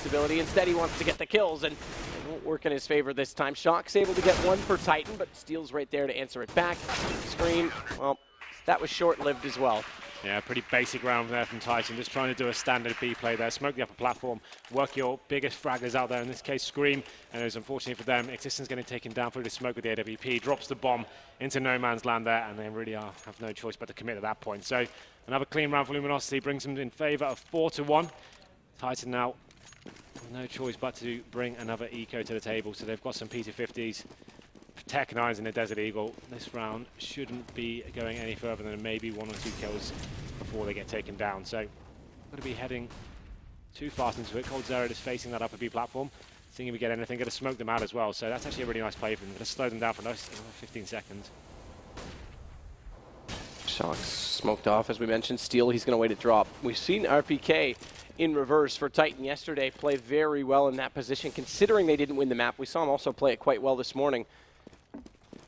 responsibility. Instead, he wants to get the kills, and it won't work in his favor this time. Shock's able to get one for Titan, but Steel's right there to answer it back. Scream, well, that was short-lived as well. Yeah, pretty basic round there from Titan, just trying to do a standard B play there. Smoke the upper platform, work your biggest fraggers out there, in this case Scream, and it was unfortunate for them. Existence getting taken down through the smoke with the AWP, drops the bomb into no man's land there, and they really have no choice but to commit at that point. So another clean round for Luminosity brings them in favor of 4-1. Titan now no choice but to bring another eco to the table, so they've got some P250s. Tech 9s in the Desert Eagle. This round shouldn't be going any further than maybe 1 or 2 kills before they get taken down. So, going to be heading too fast into it. Cold Zero is facing that upper B platform. Seeing if we get anything. Going to smoke them out as well. So that's actually a really nice play for them. Going to slow them down for another 15 seconds. Shock's smoked off, as we mentioned. Steel, he's going to wait it drop. We've seen RPK in reverse for Titan yesterday play very well in that position, considering they didn't win the map. We saw him also play it quite well this morning.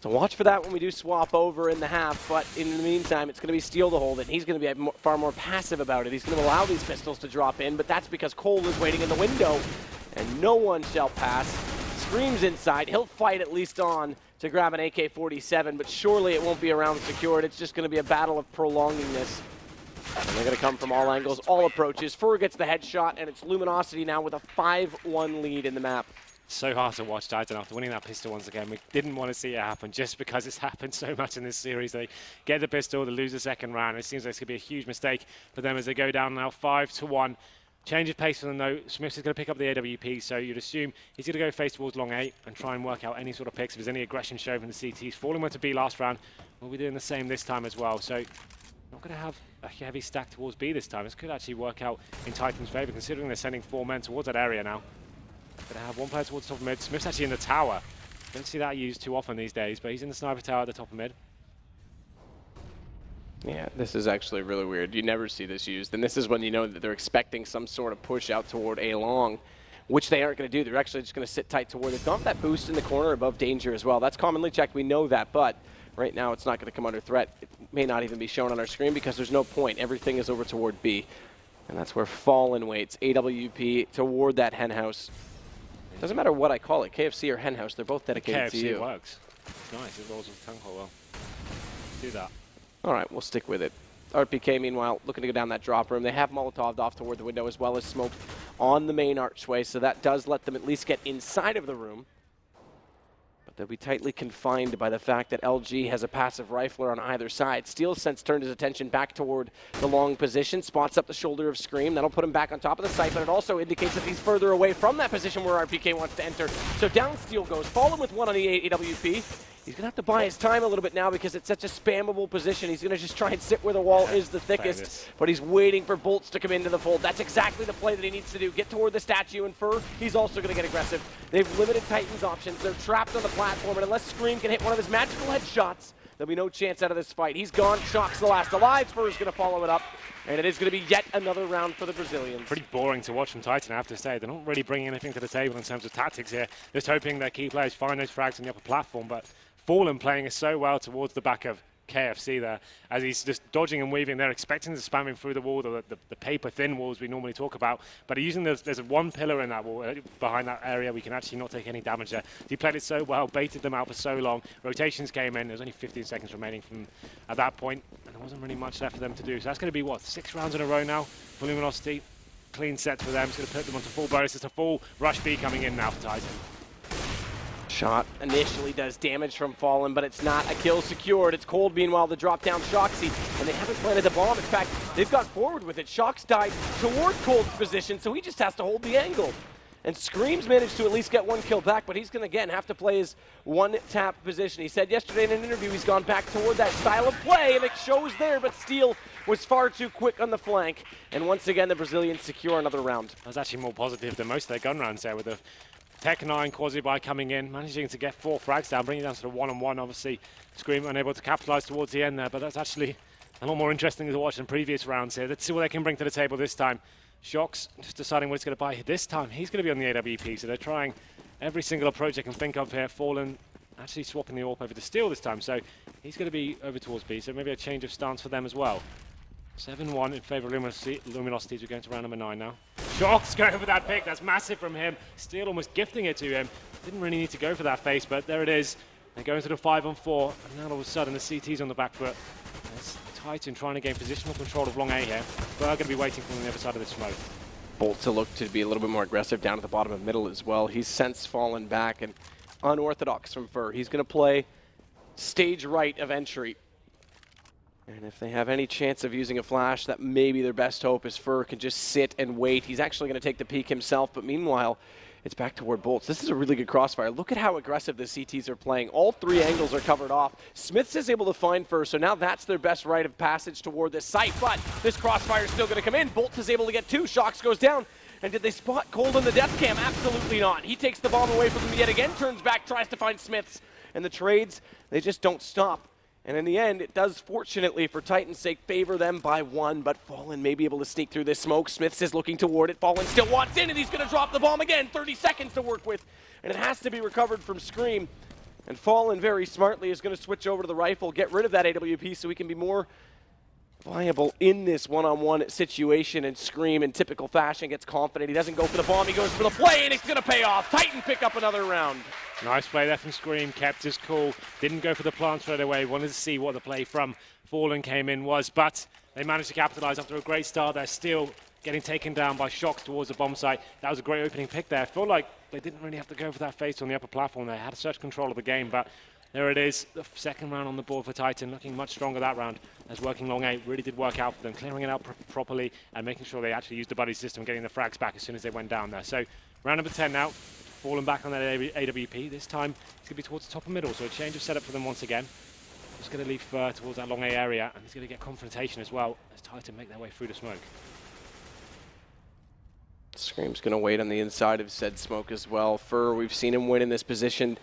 So watch for that when we do swap over in the half, but in the meantime, it's going to be Steel to hold it. He's going to be far more passive about it. He's going to allow these pistols to drop in, but that's because Cole is waiting in the window, and no one shall pass. Scream's inside. He'll fight at least on to grab an AK-47, but surely it won't be a round secured. It's just going to be a battle of prolonging this. And they're going to come from all angles, all approaches. Fur gets the headshot, and it's Luminosity now with a 5-1 lead in the map. So hard to watch Titan after winning that pistol once again. We didn't want to see it happen just because it's happened so much in this series. They get the pistol, they lose the second round. It seems like it's going to be a huge mistake for them as they go down now 5-1. Change of pace for them though. Smith is going to pick up the AWP, so you'd assume he's going to go face towards long 8 and try and work out any sort of picks. If there's any aggression shown from the CTs, Fallen went to B last round. We'll be doing the same this time as well. So not going to have a heavy stack towards B this time. This could actually work out in Titan's favor, considering they're sending 4 men towards that area now. Going to have one player towards the top of mid. Smith's actually in the tower. Don't see that used too often these days, but he's in the sniper tower at the top of mid. Yeah, this is actually really weird. You never see this used, and this is when you know that they're expecting some sort of push out toward A long, which they aren't going to do. They're actually just going to sit tight toward. They've gone for that boost in the corner above danger as well. That's commonly checked. We know that, but right now it's not going to come under threat. It may not even be shown on our screen because there's no point. Everything is over toward B, and that's where Fallen waits. AWP toward that hen house. Doesn't matter what I call it, KFC or hen house, they're both dedicated to you. KFC works. It's nice, it rolls with the tongue hole well. Do that. All right, we'll stick with it. RPK, meanwhile, looking to go down that drop room. They have Molotov'd off toward the window as well as smoked on the main archway, so that does let them at least get inside of the room. But they'll be tightly confined by the fact that LG has a passive rifler on either side. Steel's since turned his attention back toward the long position, spots up the shoulder of Scream. That'll put him back on top of the site, but it also indicates that he's further away from that position where RPK wants to enter. So down Steel goes, Fallen with one on the AWP. He's going to have to buy his time a little bit now because it's such a spammable position. He's going to just try and sit where the wall is the thickest, but he's waiting for bolts to come into the fold. That's exactly the play that he needs to do. Get toward the statue, and Fur, he's also going to get aggressive. They've limited Titan's options. They're trapped on the platform, and unless Scream can hit one of his magical headshots, there'll be no chance out of this fight. He's gone. Shock's the last alive. Fur's going to follow it up, and it is going to be yet another round for the Brazilians. Pretty boring to watch from Titan, I have to say. They're not really bringing anything to the table in terms of tactics here. Just hoping their key players find those frags on the upper platform, but Fallen playing is so well towards the back of KFC there, as he's just dodging and weaving. They're expecting to spam him through the wall, the paper-thin walls we normally talk about, but using there's one pillar in that wall, behind that area, we can actually not take any damage there. He played it so well, baited them out for so long. Rotations came in, there's only 15 seconds remaining from at that point, and there wasn't really much left for them to do. So that's going to be, what, 6 rounds in a row now for Luminosity. Clean set for them. It's going to put them onto full bonus. It's a full rush B coming in now for Titan. Shot initially does damage from Fallen, but it's not a kill secured. It's Cold, meanwhile, the drop down Shoxy, and they haven't planted the bomb. In fact, they've gone forward with it. Shox died toward Cold's position, so he just has to hold the angle. And Scream's managed to at least get 1 kill back, but he's going to, again, have to play his one-tap position. He said yesterday in an interview he's gone back toward that style of play, and it shows there, but Steel was far too quick on the flank. And once again, the Brazilians secure another round. That was actually more positive than most of their gun rounds there, with the Tech 9 Quasi-Buy coming in, managing to get 4 frags down, bringing it down to the 1-on-1. Obviously, Scream unable to capitalize towards the end there, but that's actually a lot more interesting to watch than previous rounds here. Let's see what they can bring to the table this time. Shox just deciding what he's going to buy. This time, he's going to be on the AWP, so they're trying every single approach they can think of here. Fallen actually swapping the AWP over to Steel this time, so he's going to be over towards B, so maybe a change of stance for them as well. 7-1 in favor of Luminosity as we go into round number 9 now. Shox going for that pick. That's massive from him. Steel almost gifting it to him. Didn't really need to go for that face, but there it is. They're going to the 5-on-4, and now all of a sudden the CT's on the back foot. It's Titan trying to gain positional control of long A here. We're going to be waiting for them on the other side of the smoke. Bolt to look to be a little bit more aggressive down at the bottom of middle as well. He's since fallen back, and unorthodox from Fur. He's going to play stage right of entry. And if they have any chance of using a flash, that may be their best hope, is Fur can just sit and wait. He's actually going to take the peek himself, but meanwhile, it's back toward Bolts. This is a really good crossfire. Look at how aggressive the CTs are playing. All 3 angles are covered off. Smiths is able to find Fur, so now that's their best rite of passage toward this site, but this crossfire is still going to come in. Bolts is able to get 2. Shox goes down. And did they spot Cold on the death cam? Absolutely not. He takes the bomb away from them yet again, turns back, tries to find Smiths. And the trades, they just don't stop. And in the end, it does, fortunately, for Titan's sake, favor them by 1, but Fallen may be able to sneak through this smoke. Smiths is looking toward it. Fallen still wants in, and he's going to drop the bomb again. 30 seconds to work with, and it has to be recovered from Scream. And Fallen, very smartly, is going to switch over to the rifle, get rid of that AWP so he can be more viable in this one-on-one situation, and Scream in typical fashion gets confident. He doesn't go for the bomb, he goes for the play, and it's going to pay off. Titan pick up another round. Nice play there from Scream, kept his cool, didn't go for the plant straight away, wanted to see what the play from Fallen came in was, but they managed to capitalize after a great start. They're still getting taken down by Shox towards the bomb site. That was a great opening pick there. I feel like they didn't really have to go for that face on the upper platform. They had such control of the game, but there it is, the second round on the board for Titan, looking much stronger that round, as working long A really did work out for them, clearing it out properly and making sure they actually used the buddy system, getting the frags back as soon as they went down there. So round number 10 now, Fallen back on that AWP. This time it's going to be towards the top of middle, so a change of setup for them once again. Just going to leave towards that long A area, and he's going to get confrontation as well as Titan make their way through the smoke. Scream's going to wait on the inside of said smoke as well. Fur, we've seen him win in this position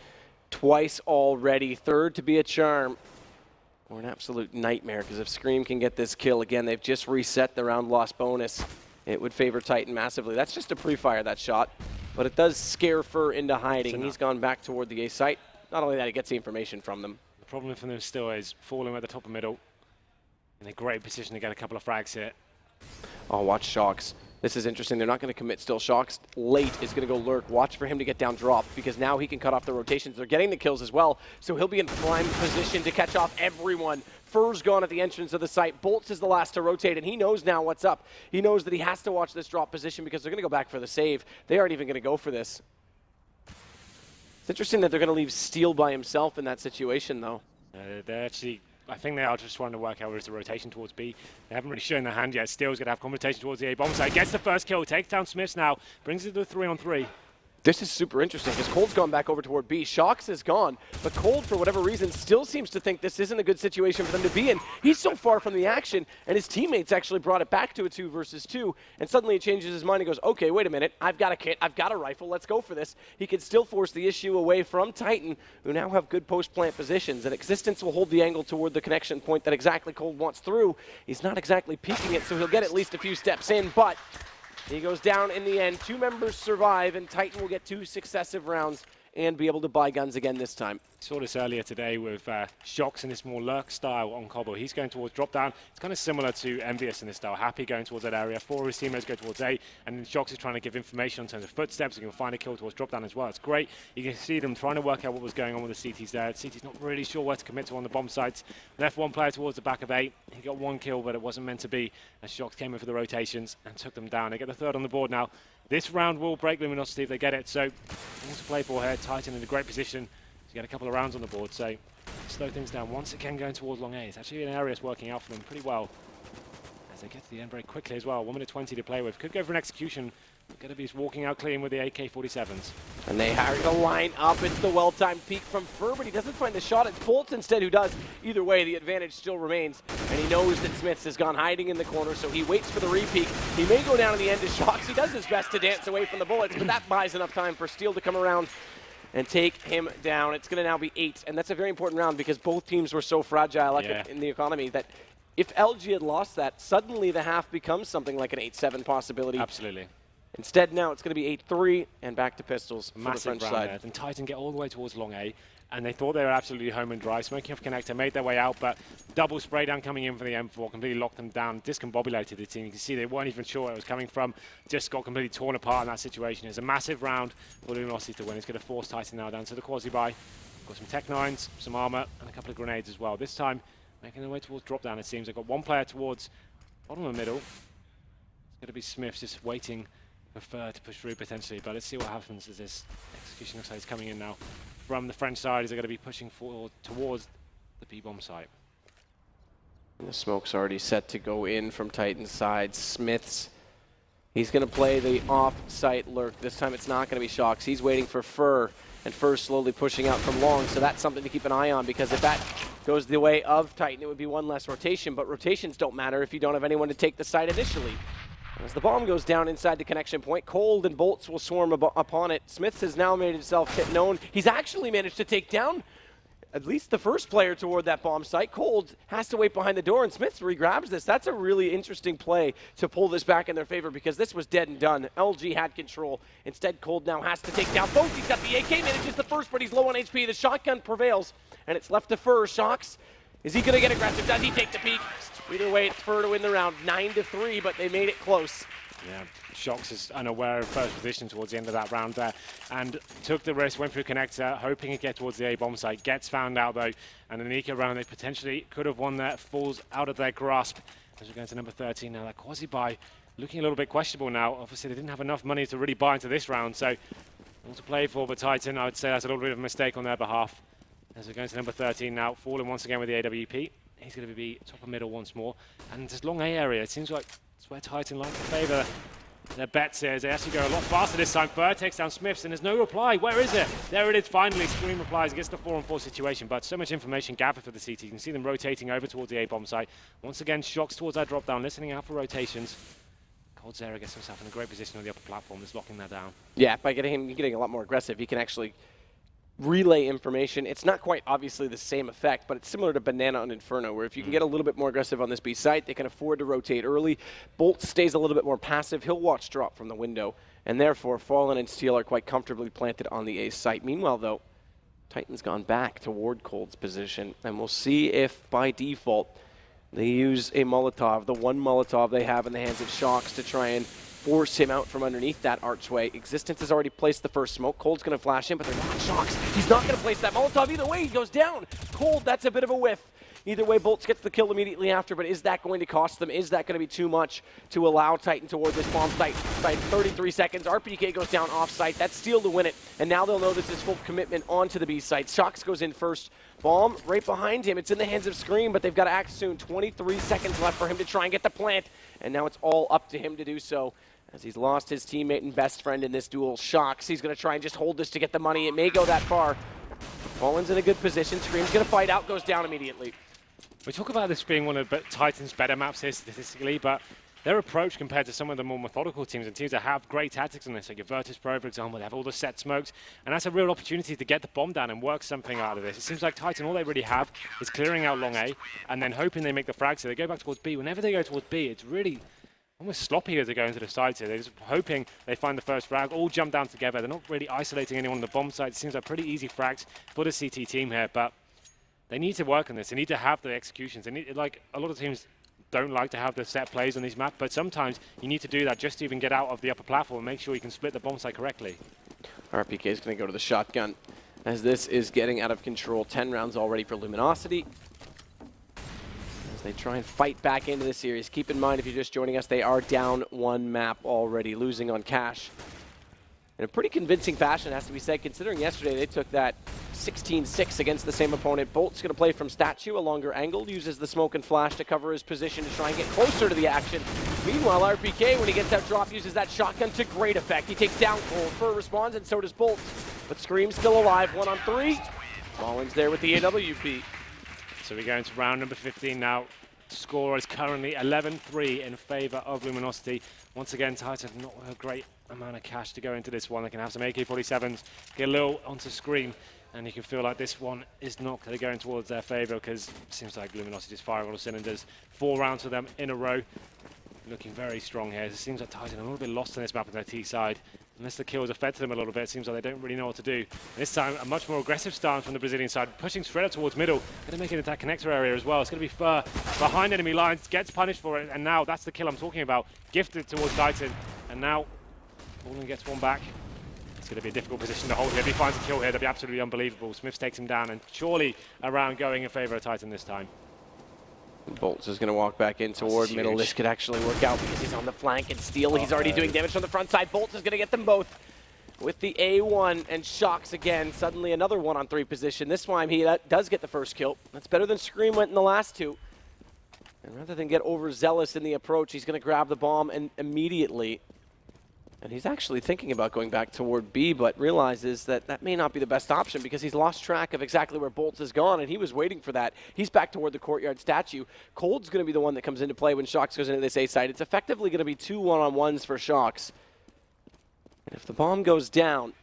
twice already. Third to be a charm, or an absolute nightmare, because if Scream can get this kill again, they've just reset the round loss bonus. It would favor Titan massively. That's just a pre-fire, that shot, but it does scare Fur into hiding. He's gone back toward the A site. Not only that, he gets the information from them. The problem for them still is Falling at the top of middle, in a great position to get a couple of frags here. Oh, watch Shox. This is interesting. They're not going to commit still. Shox late is going to go lurk. Watch for him to get down drop, because now he can cut off the rotations. They're getting the kills as well, so he'll be in prime position to catch off everyone. Fur's gone at the entrance of the site. Bolts is the last to rotate, and he knows now what's up. He knows that he has to watch this drop position because they're going to go back for the save. They aren't even going to go for this. It's interesting that they're going to leave Steel by himself in that situation, though. They're actually, I think they are just trying to work out where is the rotation towards B. They haven't really shown their hand yet. Steel's going to have confrontation towards the A bomb site. Gets the first kill, takes down Smiths now, brings it to the 3-on-3. This is super interesting because Cold's gone back over toward B. Shox is gone, but Cold, for whatever reason, still seems to think this isn't a good situation for them to be in. He's so far from the action, and his teammates actually brought it back to a 2 versus 2, and suddenly he changes his mind and goes, okay, wait a minute, I've got a kit, I've got a rifle, let's go for this. He can still force the issue away from Titan, who now have good post-plant positions, and Existence will hold the angle toward the connection point that exactly Cold wants through. He's not exactly peeking it, so he'll get at least a few steps in, but he goes down in the end. 2 members survive, and Titan will get 2 successive rounds and be able to buy guns again this time. Saw this earlier today with Shox in this more lurk style on Cobble. He's going towards drop down. It's kind of similar to Envious in this style. Happy going towards that area. 4 of his teammates go towards A, and then Shox is trying to give information in terms of footsteps. He can find a kill towards drop down as well. It's great. You can see them trying to work out what was going on with the CTs there. CT's not really sure where to commit to on the bomb sites. Left one player towards the back of A. He got 1 kill, but it wasn't meant to be, as Shox came in for the rotations and took them down. They get the 3rd on the board now. This round will break Luminosity if they get it, so things to play for here. Titan in a great position to get a couple of rounds on the board, so slow things down. Once again going towards long A. It's actually an area that's working out for them pretty well as they get to the end very quickly as well. 1 minute 20 to play with. Could go for an execution. Going to be walking out clean with the AK-47s. And they hurry to line up. It's the well-timed peek from Fur, but he doesn't find the shot. It's Bolts instead who does. Either way, the advantage still remains. And he knows that Smiths has gone hiding in the corner, so he waits for the re-peek. He may go down in the end to Shox. He does his best to dance away from the bullets, but that buys enough time for Steel to come around and take him down. It's going to now be 8, and that's a very important round because both teams were so fragile in the economy that if LG had lost that, suddenly the half becomes something like an 8-7 possibility. Absolutely. Instead, now it's going to be 8-3 and back to pistols for the Massive French round side. there. And Titan get all the way towards long A, and they thought they were absolutely home and dry. Smoking off connector, made their way out, but double spray down coming in for the M4, completely locked them down, discombobulated the team. You can see they weren't even sure where it was coming from, just got completely torn apart in that situation. It's a massive round for Luminosity to win. It's going to force Titan now down to the quasi-buy. Got some Tech 9s, some armor, and a couple of grenades as well. This time, making their way towards drop down, it seems. They've got one player towards bottom of middle. It's going to be Smiths just waiting to push through potentially, but let's see what happens as this execution looks like it's coming in now from the French side. Is they're going to be pushing forward towards the B-bomb site. And the smoke's already set to go in from Titan's side. Smiths, he's going to play the off-site lurk. This time it's not going to be Shocks. He's waiting for Fur, and Fur slowly pushing out from long, so that's something to keep an eye on, because if that goes the way of Titan, it would be one less rotation, but rotations don't matter if you don't have anyone to take the site initially. As the bomb goes down inside the connection point, Cold and Bolts will swarm upon it. Smiths has now made himself known. He's actually managed to take down at least the first player toward that bomb site. Cold has to wait behind the door, and Smiths regrabs this. That's a really interesting play to pull this back in their favor, because this was dead and done. LG had control. Instead, Cold now has to take down both. He's got the AK, manages the first, but he's low on HP. The shotgun prevails, and it's left to Fur. Shocks, is he going to get aggressive? Does he take the peek? Either way, it's Fur to win the round, 9-3, but they made it close. Yeah, Shocks is unaware of first position towards the end of that round there, and took the risk, went through connector, hoping to get towards the A-bomb site. Gets found out though, and an eco round they potentially could have won there falls out of their grasp. As we go into number 13 now, that quasi-buy looking a little bit questionable now. Obviously, they didn't have enough money to really buy into this round, so all to play for, but Titan, I would say that's a little bit of a mistake on their behalf. As we go into number 13 now, falling once again with the AWP. He's going to be top of middle once more. And this long A area, it seems like it's where Titan like to favour their bets here. They actually go a lot faster this time. Fur takes down Smiths, and there's no reply. Where is it? There it is, finally. Scream replies against the 4-on-4 situation, but so much information gathered for the CT. You can see them rotating over towards the A-bomb site. Once again, Shocks towards that drop down, listening out for rotations. Cold Zera gets himself in a great position on the upper platform, just locking that down. Yeah, by getting a lot more aggressive, he can actually relay information. It's not quite obviously the same effect, but it's similar to Banana on Inferno, where if you can get a little bit more aggressive on this B site, they can afford to rotate early. Bolt stays a little bit more passive. He'll watch drop from the window, and therefore Fallen and Steel are quite comfortably planted on the A site. Meanwhile, though, Titan's gone back toward Cold's position, and we'll see if by default they use a Molotov, the one Molotov they have in the hands of Shocks, to try and force him out from underneath that archway. Existence has already placed the first smoke. Cold's going to flash in, but they're not Shocks. He's not going to place that Molotov. Either way, he goes down. Cold, that's a bit of a whiff. Either way, Bolts gets the kill immediately after, but is that going to cost them? Is that going to be too much to allow Titan toward this bomb site? 33 seconds. RPK goes down off-site. That's Steel to win it, and now they'll know this is full commitment onto the B site. Shocks goes in first. Bomb right behind him. It's in the hands of Scream, but they've got to act soon. 23 seconds left for him to try and get the plant, and now it's all up to him to do so, as he's lost his teammate and best friend in this duel. Shocks, he's going to try and just hold this to get the money. It may go that far. Fallen's in a good position. Scream's going to fight out, goes down immediately. We talk about this being one of Titan's better maps here statistically, but their approach compared to some of the more methodical teams and teams that have great tactics on this, like your Virtus Pro, for example, they have all the set smokes, and that's a real opportunity to get the bomb down and work something out of this. It seems like Titan, all they really have is clearing out long A, and then hoping they make the frag, so they go back towards B. Whenever they go towards B, it's really almost sloppy as they go into the sides here. They're just hoping they find the first frag, all jump down together. They're not really isolating anyone on the bomb side. It seems like pretty easy frags for the CT team here, but they need to work on this. They need to have the executions. They need, like, a lot of teams don't like to have the set plays on these maps, but sometimes you need to do that just to even get out of the upper platform and make sure you can split the bomb site correctly. RPK is going to go to the shotgun, as this is getting out of control. 10 rounds already for Luminosity, as they try and fight back into the series. Keep in mind, if you're just joining us, they are down one map already, losing on cash in a pretty convincing fashion, has to be said, considering yesterday they took that 16-6 against the same opponent. Bolt's going to play from statue, a longer angle, uses the smoke and flash to cover his position to try and get closer to the action. Meanwhile, RPK, when he gets that drop, uses that shotgun to great effect. He takes down Cold. Fur responds, and so does Bolt. But Scream's still alive, 1 on 3. Fallen's there with the AWP. So we go into round number 15 now. Score is currently 11-3 in favor of Luminosity. Once again, Titan not a great amount of cash to go into this one. They can have some AK-47s, get a little onto Scream, and you can feel like this one is not going to go in towards their favor, because it seems like Luminosity is firing on all cylinders. 4 rounds for them in a row. looking very strong here. It seems like Titan are a little bit lost on this map on their T side. Unless the kills affected them a little bit, it seems like they don't really know what to do. And this time, a much more aggressive stance from the Brazilian side, pushing straight up towards middle. Going to make it into that connector area as well. It's going to be Fur behind enemy lines, gets punished for it, and now that's the kill I'm talking about. Gifted towards Titan, and now Fallen gets one back. It's going to be a difficult position to hold here. If he finds a kill here, that'd be absolutely unbelievable. Smiths takes him down, and surely a round going in favor of Titan this time. Bolts is going to walk back in toward middle. This could actually work out because he's on the flank, and Steel, he's already doing damage from the front side. Bolts is going to get them both with the A1, and Shocks again. Suddenly another 1-on-3 position. This time he does get the first kill. That's better than Scream went in the last two. And rather than get overzealous in the approach, he's going to grab the bomb and immediately. And he's actually thinking about going back toward B, but realizes that that may not be the best option because he's lost track of exactly where Bolts has gone, and he was waiting for that. He's back toward the courtyard statue. Cold's going to be the one that comes into play when Shocks goes into this A site. It's effectively going to be 2 1-on-1s for Shocks. And if the bomb goes down,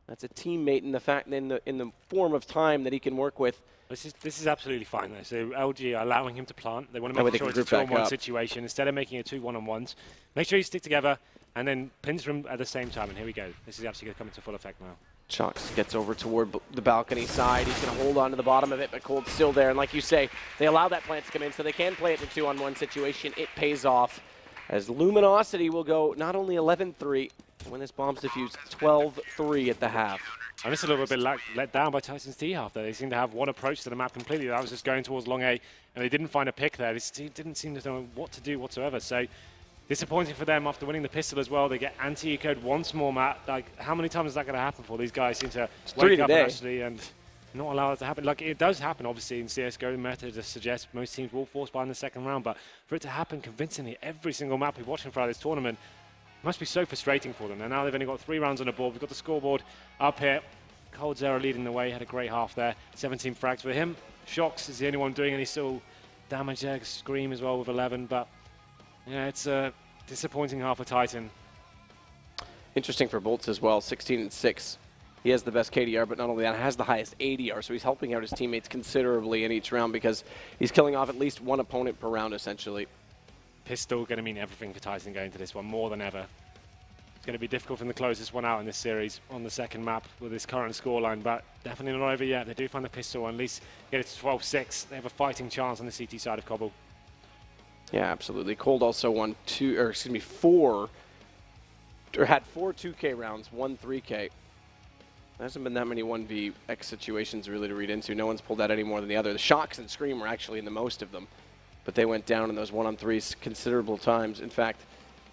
that's a teammate in the form of time that he can work with. This is absolutely fine though. So LG are allowing him to plant. They want to make sure it's a 2-on-1 situation instead of making it 2 1-on-1s. Make sure you stick together and then pins from at the same time. And here we go. This is actually going to come into full effect now. Shocks gets over toward the balcony side. He's going to hold on to the bottom of it, but Cold's still there. And like you say, they allow that plant to come in so they can play it in a 2-on-1 situation. It pays off as Luminosity will go not only 11-3, when this bomb's defused, 12-3 at the half. And this is a little bit let down by Titan's T half there. They seem to have one approach to the map completely. That was just going towards long A, and they didn't find a pick there. This team didn't seem to know what to do whatsoever. So disappointing for them after winning the pistol as well. They get anti-ecoed once more, Matt. Like, how many times is that going to happen for? These guys seem to wake up and not allow it to happen. Like, it does happen, obviously, in CSGO. The meta just suggests most teams will force buy in the second round, but for it to happen convincingly every single map we've watched throughout this tournament must be so frustrating for them. And now they've only got 3 rounds on the board. We've got the scoreboard up here. Cold Zero leading the way, had a great half there. 17 frags for him. Shocks is the only one doing any sort of damage there. Scream as well with 11, but yeah, it's a disappointing half for Titan. Interesting for Bolts as well, 16-6. He has the best KDR, but not only that, has the highest ADR, so he's helping out his teammates considerably in each round because he's killing off at least one opponent per round, essentially. Pistol going to mean everything for Titan going into this one, more than ever. It's going to be difficult for them to close this one out in this series on the second map with this current scoreline, but definitely not over yet. They do find the pistol, and at least get it to 12-6. They have a fighting chance on the CT side of Cobble. Yeah, absolutely. Cold also won four 2K rounds, 1 3K. There hasn't been that many 1vX situations really to read into. No one's pulled out any more than the other. The Shocks and Scream were actually in the most of them, but they went down in those 1-on-3s considerable times. In fact,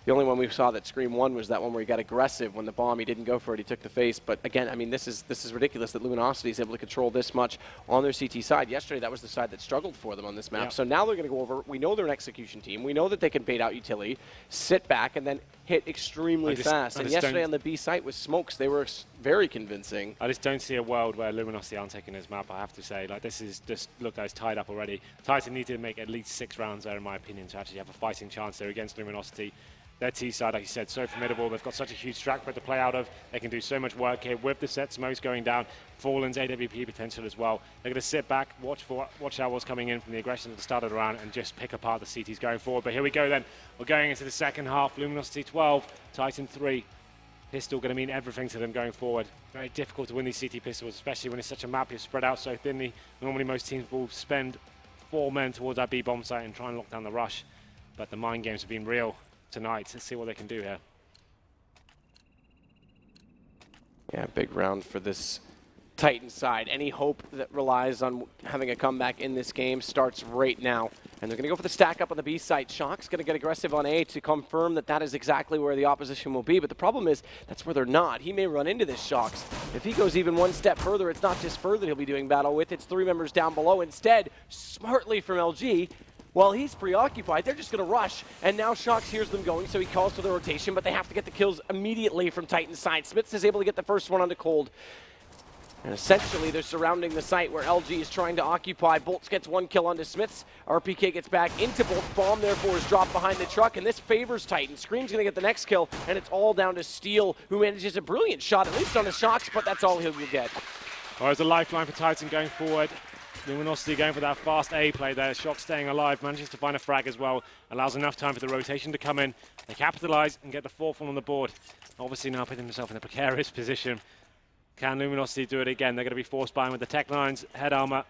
the only one we saw that Scream won was that one where he got aggressive when the bomb, he didn't go for it, he took the face. But again, I mean, this is ridiculous that Luminosity is able to control this much on their CT side. Yesterday, that was the side that struggled for them on this map. Yep. So now they're going to go over. We know they're an execution team. We know that they can bait out utility, sit back, and then hit extremely fast. And yesterday on the B site with Smokes, they were very convincing. I just don't see a world where Luminosity aren't taking this map, I have to say. Like, this is just, look, guys, tied up already. Titan need to make at least 6 rounds there, in my opinion, to actually have a fighting chance there against Luminosity. Their T side, like you said, so formidable. They've got such a huge track record to play out of. They can do so much work here with the set. Smokes going down. Fallen's AWP potential as well. They're going to sit back, watch out what's coming in from the aggression at the start of the round, and just pick apart the CTs going forward. But here we go then. We're going into the second half. Luminosity 12, Titan 3. Pistol going to mean everything to them going forward. Very difficult to win these CT pistols, especially when it's such a map. You're spread out so thinly. Normally most teams will spend 4 men towards that B bomb site and try and lock down the rush. But the mind games have been real tonight. Let's see what they can do here. Yeah, big round for this Titan side. Any hope that relies on having a comeback in this game starts right now. And they're going to go for the stack up on the B site. Shock's going to get aggressive on A to confirm that that is exactly where the opposition will be. But the problem is, that's where they're not. He may run into this Shocks. If he goes even one step further, it's not just further he'll be doing battle with. It's 3 members down below. Instead, smartly from LG, while he's preoccupied, they're just going to rush, and now Shocks hears them going, so he calls for the rotation, but they have to get the kills immediately from Titan's side. Smiths is able to get the first one onto Cold, and essentially they're surrounding the site where LG is trying to occupy. Bolts gets 1 kill onto Smiths. RPK gets back into Bolts. Bomb, therefore, is dropped behind the truck, and this favors Titan. Scream's going to get the next kill, and it's all down to Steel, who manages a brilliant shot, at least on the Shocks, but that's all he'll get. Well, there's a lifeline for Titan going forward. Luminosity going for that fast A play there. Shock staying alive, manages to find a frag as well. Allows enough time for the rotation to come in. They capitalise and get the 4th one on the board. Obviously now putting themselves in a precarious position. Can Luminosity do it again? They're going to be forced by him with the tech lines, head armor,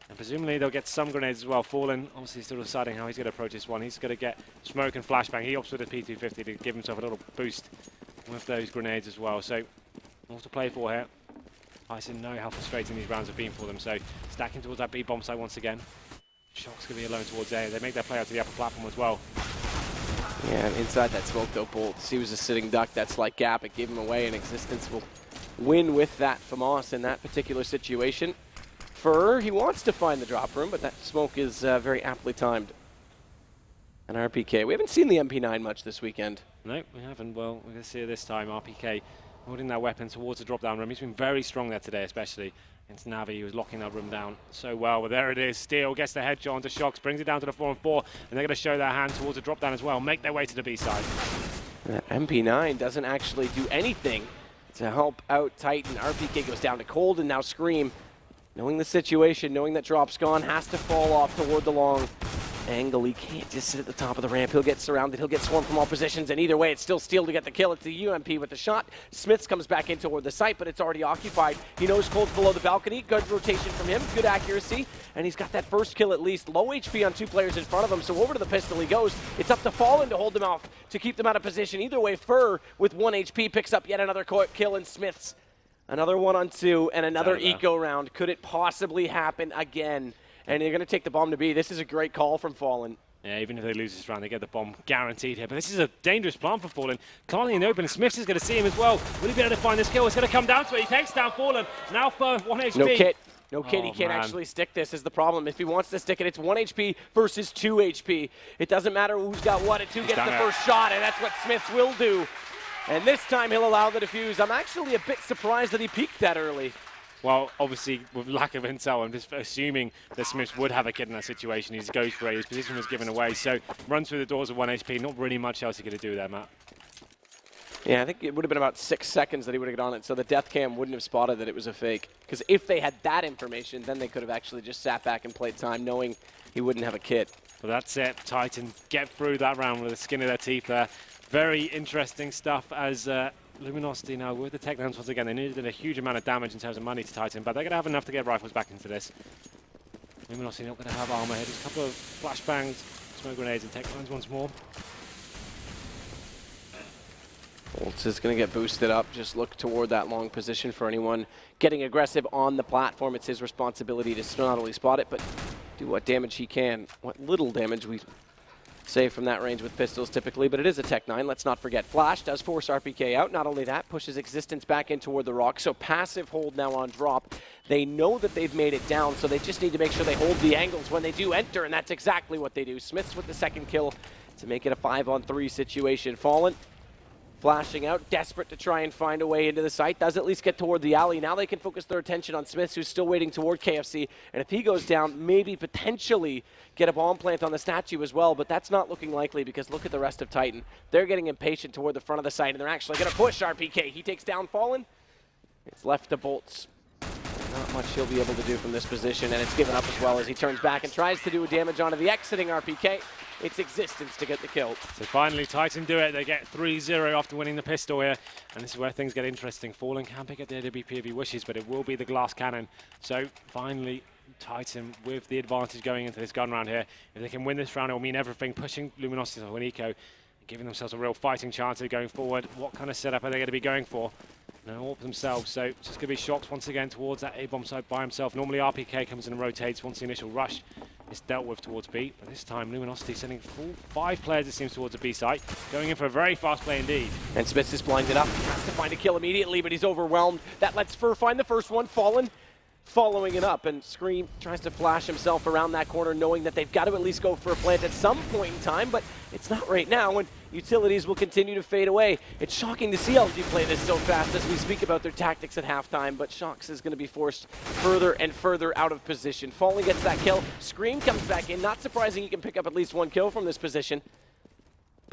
and presumably they'll get some grenades as well. Fallen, obviously still deciding how he's going to approach this one. He's going to get smoke and flashbang. He opts with a P250 to give himself a little boost with those grenades as well. So, more to play for here. Tyson know how frustrating these rounds have been for them, so stacking towards that B bomb site once again. Shock's going to be alone towards A. They make their play out to the upper platform as well. Yeah, inside that smoke though, Bolts. He was a sitting duck. That slight gap, it gave him away, and Existence will win with that FAMAS in that particular situation. Fur, he wants to find the drop room, but that smoke is very aptly timed. And RPK, we haven't seen the MP9 much this weekend. No, we haven't. Well, we're going to see it this time. RPK holding that weapon towards the drop-down room. He's been very strong there today, especially against Navi. He was locking that room down so well. But there it is. Steel gets the headshot onto Shocks, brings it down to the 4-on-4, and they're going to show their hand towards the drop-down as well, make their way to the B side. That MP9 doesn't actually do anything to help out Titan. RPK goes down to Cold, and now Scream, knowing the situation, knowing that drop's gone, has to fall off toward the long angle. He can't just sit at the top of the ramp. He'll get surrounded. He'll get swarmed from all positions. And either way, it's still Steel to get the kill. It's the UMP with the shot. Smiths comes back in toward the site, but it's already occupied. He knows Cold's below the balcony. Good rotation from him. Good accuracy. And he's got that first kill at least. Low HP on 2 players in front of him. So over to the pistol he goes. It's up to Fallen to hold them off, to keep them out of position. Either way, Fur with 1 HP picks up yet another kill, and Smiths another 1-on-2 and another eco round. Could it possibly happen again? And they're going to take the bomb to B. This is a great call from Fallen. Yeah, even if they lose this round, they get the bomb guaranteed here. But this is a dangerous plan for Fallen. Clearly in the open, Smiths is going to see him as well. Will he be able to find this kill? It's going to come down to it. He takes down Fallen. Now for 1 HP. No kit. No kit. He can't actually stick this is the problem. If he wants to stick it, it's 1 HP versus 2 HP. It doesn't matter who's got what. At 2 gets the first shot, and that's what Smiths will do. And this time he'll allow the defuse. I'm actually a bit surprised that he peeked that early. Well, obviously, with lack of intel, I'm just assuming that Smiths would have a kid in that situation. He just goes for it. His position was given away. So, runs through the doors of 1 HP. Not really much else he could do there, Matt. Yeah, I think it would have been about 6 seconds that he would have got on it, so the death cam wouldn't have spotted that it was a fake. Because if they had that information, then they could have actually just sat back and played time, knowing he wouldn't have a kit. But that's it. Titan get through that round with the skin of their teeth there. Very interesting stuff as Luminosity now with the tech lines once again. They needed a huge amount of damage in terms of money to Titan, but they're going to have enough to get rifles back into this. Luminosity not going to have armor here. Just a couple of flashbangs, smoke grenades, and tech lines once more. Bolts is going to get boosted up. Just look toward that long position for anyone getting aggressive on the platform. It's his responsibility to not only spot it, but do what damage he can. What little damage we save from that range with pistols typically, but it is a Tech 9. Let's not forget Flash does force RPK out. Not only that, pushes Existence back in toward the rock. So passive hold now on drop. They know that they've made it down, so they just need to make sure they hold the angles when they do enter, and that's exactly what they do. Smiths with the second kill to make it a 5-on-3 situation. Fallen flashing out, desperate to try and find a way into the site. Does at least get toward the alley. Now they can focus their attention on Smiths, who's still waiting toward KFC. And if he goes down, maybe potentially get a bomb plant on the statue as well. But that's not looking likely because look at the rest of Titan. They're getting impatient toward the front of the site, and they're actually going to push RPK. He takes down Fallen. It's left to Bolts. Not much he'll be able to do from this position, and it's given up as well as he turns back and tries to do damage onto the exiting RPK. It's Existence to get the kill. So finally, Titan do it. They get 3-0 after winning the pistol here. And this is where things get interesting. Fallen can pick up the AWP if he wishes, but it will be the glass cannon. So finally, Titan with the advantage going into this gun round here. If they can win this round, it will mean everything, pushing Luminosity to an eco, giving themselves a real fighting chance of going forward. What kind of setup are they going to be going for? No, all for themselves, so it's just going to be Shocks once again towards that A-bomb side by himself. Normally RPK comes in and rotates once the initial rush is dealt with towards B, but this time Luminosity sending full 5 players, it seems, towards the B site, going in for a very fast play indeed. And Smiths is blinded up. He has to find a kill immediately, but he's overwhelmed. That lets Fur find the first one. Fallen following it up, and Scream tries to flash himself around that corner, knowing that they've got to at least go for a plant at some point in time, but it's not right now, and utilities will continue to fade away. It's shocking to see LG play this so fast as we speak about their tactics at halftime, but Shocks is going to be forced further and further out of position. Fallen gets that kill. Scream comes back in. Not surprising he can pick up at least 1 kill from this position.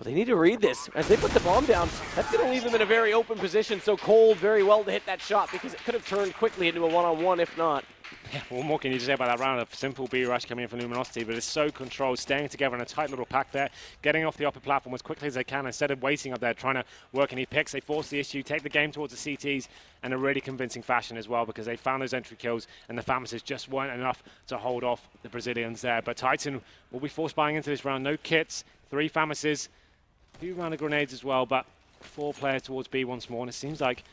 But they need to read this. As they put the bomb down, that's going to leave him in a very open position, so Cold very well to hit that shot because it could have turned quickly into a one-on-one if not. Yeah, what more can you say about that round? A simple B rush coming in from Luminosity, but it's so controlled, staying together in a tight little pack there, getting off the upper platform as quickly as they can instead of waiting up there trying to work any picks. They force the issue, take the game towards the CTs in a really convincing fashion as well because they found those entry kills and the Famises just weren't enough to hold off the Brazilians there. But Titan will be force buying into this round. No kits, 3 Famises, a few round of grenades as well, but 4 players towards B once more, and it seems like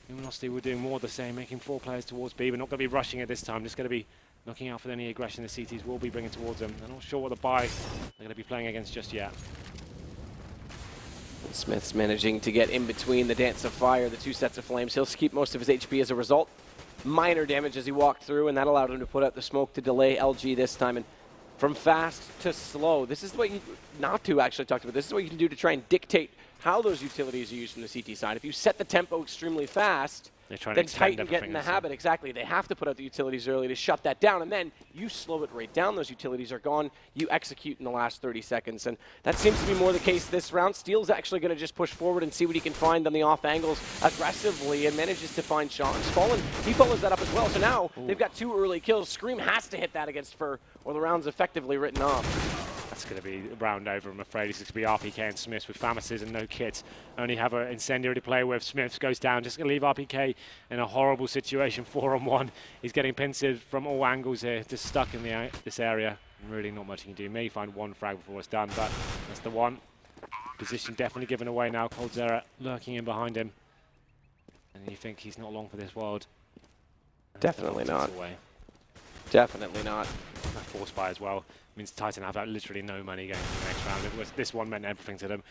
Luminosity were doing more of the same, making 4 players towards B, but not going to be rushing it this time, just going to be looking out for any aggression the CTs will be bringing towards them. They're not sure what the buy they're going to be playing against just yet. Smith's managing to get in between the Dance of Fire, the 2 sets of flames. He'll keep most of his HP as a result. Minor damage as he walked through, and that allowed him to put out the smoke to delay LG this time. And from fast to slow, this is what you, not to actually talk about, this is what you can do to try and dictate how those utilities are used from the CT side. If you set the tempo extremely fast, then Titan get in the habit. Exactly. They have to put out the utilities early to shut that down, and then you slow it right down. Those utilities are gone. You execute in the last 30 seconds, and that seems to be more the case this round. Steel's actually going to just push forward and see what he can find on the off angles aggressively and manages to find shots. Fallen, he follows that up as well, so now they've got 2 early kills. Scream has to hit that against Fur, or the round's effectively written off. That's going to be a round over, I'm afraid. It's going to be RPK and Smiths with Famises and no kits. Only have an Incendiary to play with. Smiths goes down, just going to leave RPK in a horrible situation, 4-on-1. He's getting pincered from all angles here, just stuck in this area. Really not much he can do. May find 1 frag before it's done, but that's the one. Position definitely given away now. Coldzera lurking in behind him. And you think he's not long for this world. Definitely not. Definitely not. That force buy as well means Titan have literally no money going into the next round. This one meant everything to them.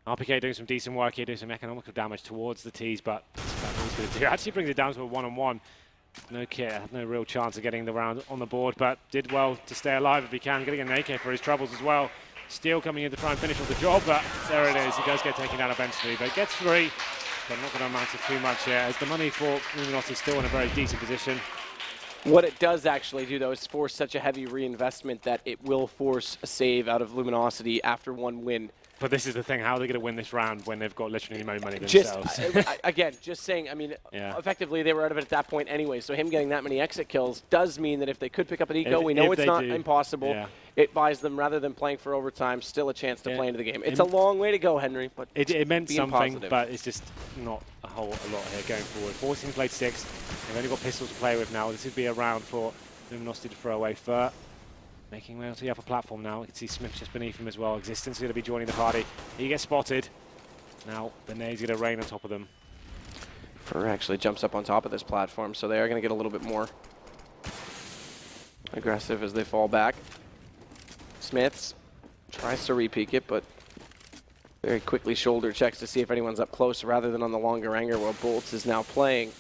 RPK doing some decent work here, doing some economical damage towards the T's, but that's about all he's going to do. Actually brings it down to a 1-on-1. No kit, had no real chance of getting the round on the board, but did well to stay alive if he can. Getting an AK for his troubles as well. Steel coming in to try and finish off the job, but there it is. He does get taken down eventually, but gets 3. But not going to amount to too much here, as the money for Luminosity is still in a very decent position. What it does actually do, though, is force such a heavy reinvestment that it will force a save out of Luminosity after 1 win. But this is the thing, how are they going to win this round when they've got literally no money themselves? Again, just saying, I mean, effectively they were out of it at that point anyway, so him getting that many exit kills does mean that if they could pick up an eco, we know it's not impossible. Yeah. It buys them, rather than playing for overtime, still a chance to play into the game. It's a long way to go, Henry, but it meant something, positive. But it's just not a lot here going forward. 14 played 6. They've only got pistols to play with now. This would be a round for Luminosity to throw away. Fur making way onto the upper platform now. You can see Smith just beneath him as well. Existence is going to be joining the party. He gets spotted. Now the nade's going to rain on top of them. Fur actually jumps up on top of this platform, so they are going to get a little bit more aggressive as they fall back. Smiths tries to re-peek it, but very quickly shoulder checks to see if anyone's up close rather than on the longer anger while Bolts is now playing.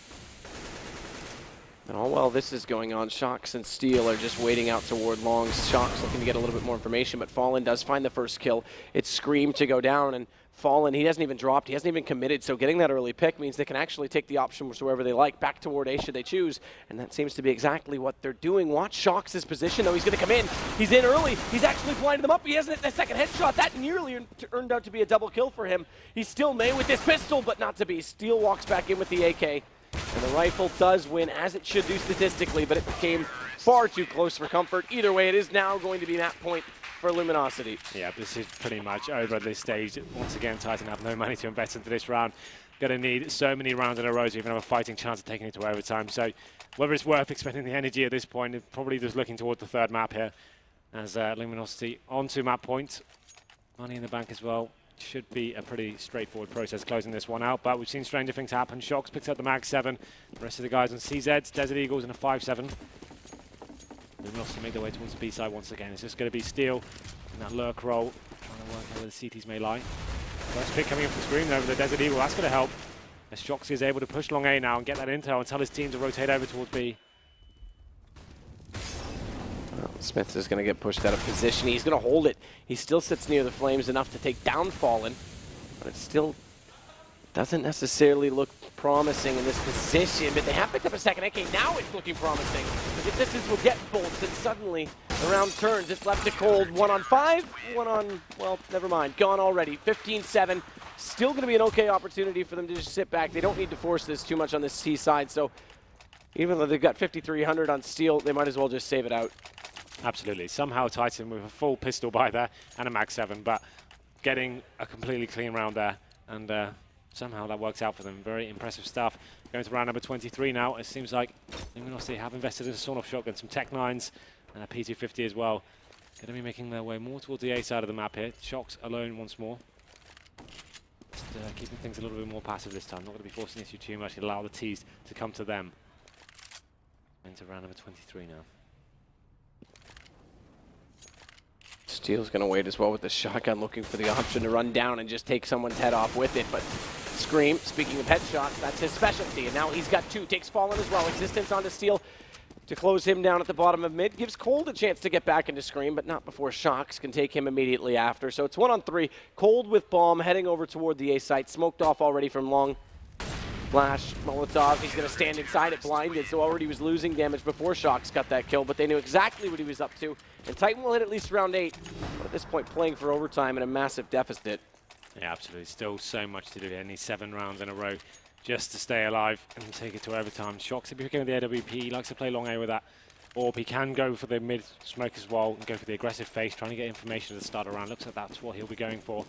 And all while this is going on, Shocks and Steel are just waiting out toward Longs. Shocks looking to get a little bit more information, but Fallen does find the first kill. It's Scream to go down, and Fallen, he hasn't even dropped, he hasn't even committed, so getting that early pick means they can actually take the option wherever they like, back toward A should they choose, and that seems to be exactly what they're doing. Watch Shocks' position, though. He's going to come in. He's in early. He's actually blinded them up. He hasn't hit the second headshot. That nearly turned out to be a double kill for him. He's still May with this pistol, but not to be. Steel walks back in with the AK, and the rifle does win, as it should do statistically, but it became far too close for comfort. Either way, it is now going to be map point for Luminosity. Yeah, this is pretty much over at this stage. Once again, Titan have no money to invest into this round. Going to need so many rounds in a row to even have a fighting chance of taking it to overtime. So whether it's worth expending the energy at this point, it's probably just looking towards the 3rd map here. As Luminosity onto map point. Money in the bank as well. Should be a pretty straightforward process closing this one out, but we've seen stranger things happen. Shocks picks up the Mag 7. The rest of the guys on CZs, Desert Eagles in a 5-7. Luminosity make their way towards the B side once again. It's just going to be Steel in that lurk roll, trying to work out where the CTs may lie. First pick coming up from Scream over the Desert Eagle. That's going to help. As Shocks is able to push long A now and get that intel and tell his team to rotate over towards B. Well, Smith is going to get pushed out of position. He's going to hold it. He still sits near the flames enough to take down Fallen, but it's still Doesn't necessarily look promising in this position, but they have picked up a second AK. Now it's looking promising. The distance will get bolts, and suddenly the round turns. It's left to Cold. 1 on 5, 1 on, well, never mind. Gone already. 15-7. Still going to be an okay opportunity for them to just sit back. They don't need to force this too much on this C side, so even though they've got 5,300 on steel, they might as well just save it out. Absolutely. Somehow Titan with a full pistol buy there and a Mag 7, but getting a completely clean round there, and somehow that works out for them. Very impressive stuff. Going to round number 23 now. It seems like Luminosity have invested in a sawn-off shotgun, some Tech 9s, and a P250 as well. Going to be making their way more towards the A side of the map here. Shox alone once more. Just keeping things a little bit more passive this time. Not going to be forcing the issue too much. Allow the T's to come to them. Into round number 23 now. Steel's going to wait as well with the shotgun, looking for the option to run down and just take someone's head off with it, but Scream, speaking of headshots, that's his specialty, and now he's got 2. Takes Fallen as well. Existence onto Steel to close him down at the bottom of mid. Gives Cold a chance to get back into Scream, but not before Shox can take him immediately after. So it's 1 on 3. Cold with Bomb heading over toward the A site. Smoked off already from long. Flash, Molotov, he's going to stand inside it blinded, so already was losing damage before Shox got that kill, but they knew exactly what he was up to. And Titan will hit at least round 8, but at this point playing for overtime in a massive deficit. Yeah, absolutely. Still so much to do here. Needs 7 rounds in a row just to stay alive and take it to overtime. Shox, if you're going with the AWP, he likes to play long A with that orb. He can go for the mid smoke as well and go for the aggressive face, trying to get information at the start of the round. Looks like that's what he'll be going for.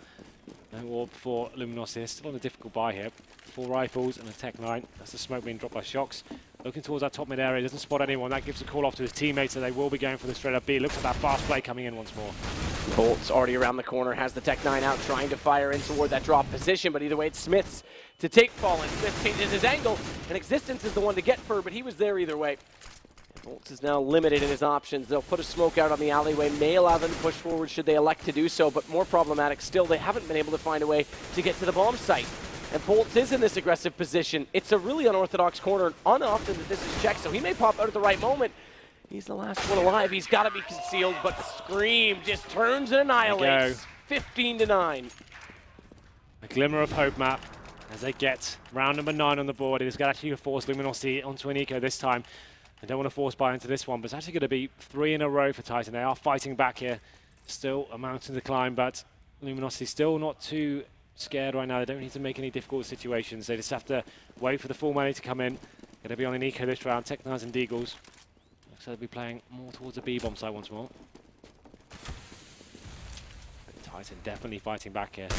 No orb for Luminosity. They're still on a difficult buy here. 4 rifles and a Tech 9. That's the smoke being dropped by Shox. Looking towards that top mid area. Doesn't spot anyone. That gives a call off to his teammates, so they will be going for the straight up B. Looks at that fast play coming in once more. Bolt's already around the corner, has the Tech 9 out, trying to fire in toward that drop position, but either way it's Smith's to take Fallen. Smith changes his angle, and Existence is the one to get Fur, but he was there either way. Bolts is now limited in his options. They'll put a smoke out on the alleyway, may allow them to push forward should they elect to do so, but more problematic still, they haven't been able to find a way to get to the bomb site. And Bolts is in this aggressive position. It's a really unorthodox corner, unoften that this is checked, so he may pop out at the right moment. He's the last one alive. He's got to be concealed, but Scream just turns and annihilates. 15-9. A glimmer of hope map as they get round number 9 on the board. It is going to actually force Luminosity onto an eco this time. They don't want to force buy into this one, but it's actually going to be 3 in a row for Titan. They are fighting back here. Still a mountain to climb, but Luminosity still not too scared right now. They don't need to make any difficult situations. They just have to wait for the full money to come in. Going to be on an eco this round. Tech 9s and Deagles. Looks like they'll be playing more towards the B-bomb side once more. Titan definitely fighting back here.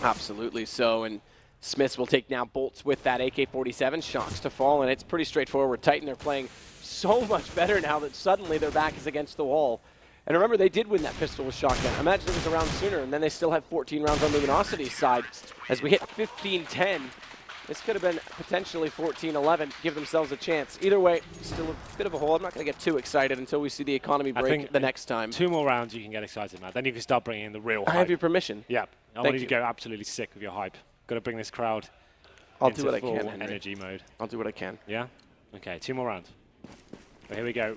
Absolutely so, and Smiths will take now Bolts with that AK-47. Shox to fall, and it's pretty straightforward. Titan are playing so much better now that suddenly their back is against the wall. And remember, they did win that pistol with shotgun. Imagine it was a round sooner, and then they still have 14 rounds on Luminosity's side. As we hit 15-10, this could have been potentially 14-11, give themselves a chance. Either way, still a bit of a hole. I'm not going to get too excited until we see the economy break the next time. 2 more rounds you can get excited, Matt. Then you can start bringing in the real hype. I have your permission. Yeah. I want you to go absolutely sick with your hype. Got to bring this crowd into do what full I can, Henry. energy mode. I'll do what I can. Yeah? Okay, 2 more rounds. But here we go.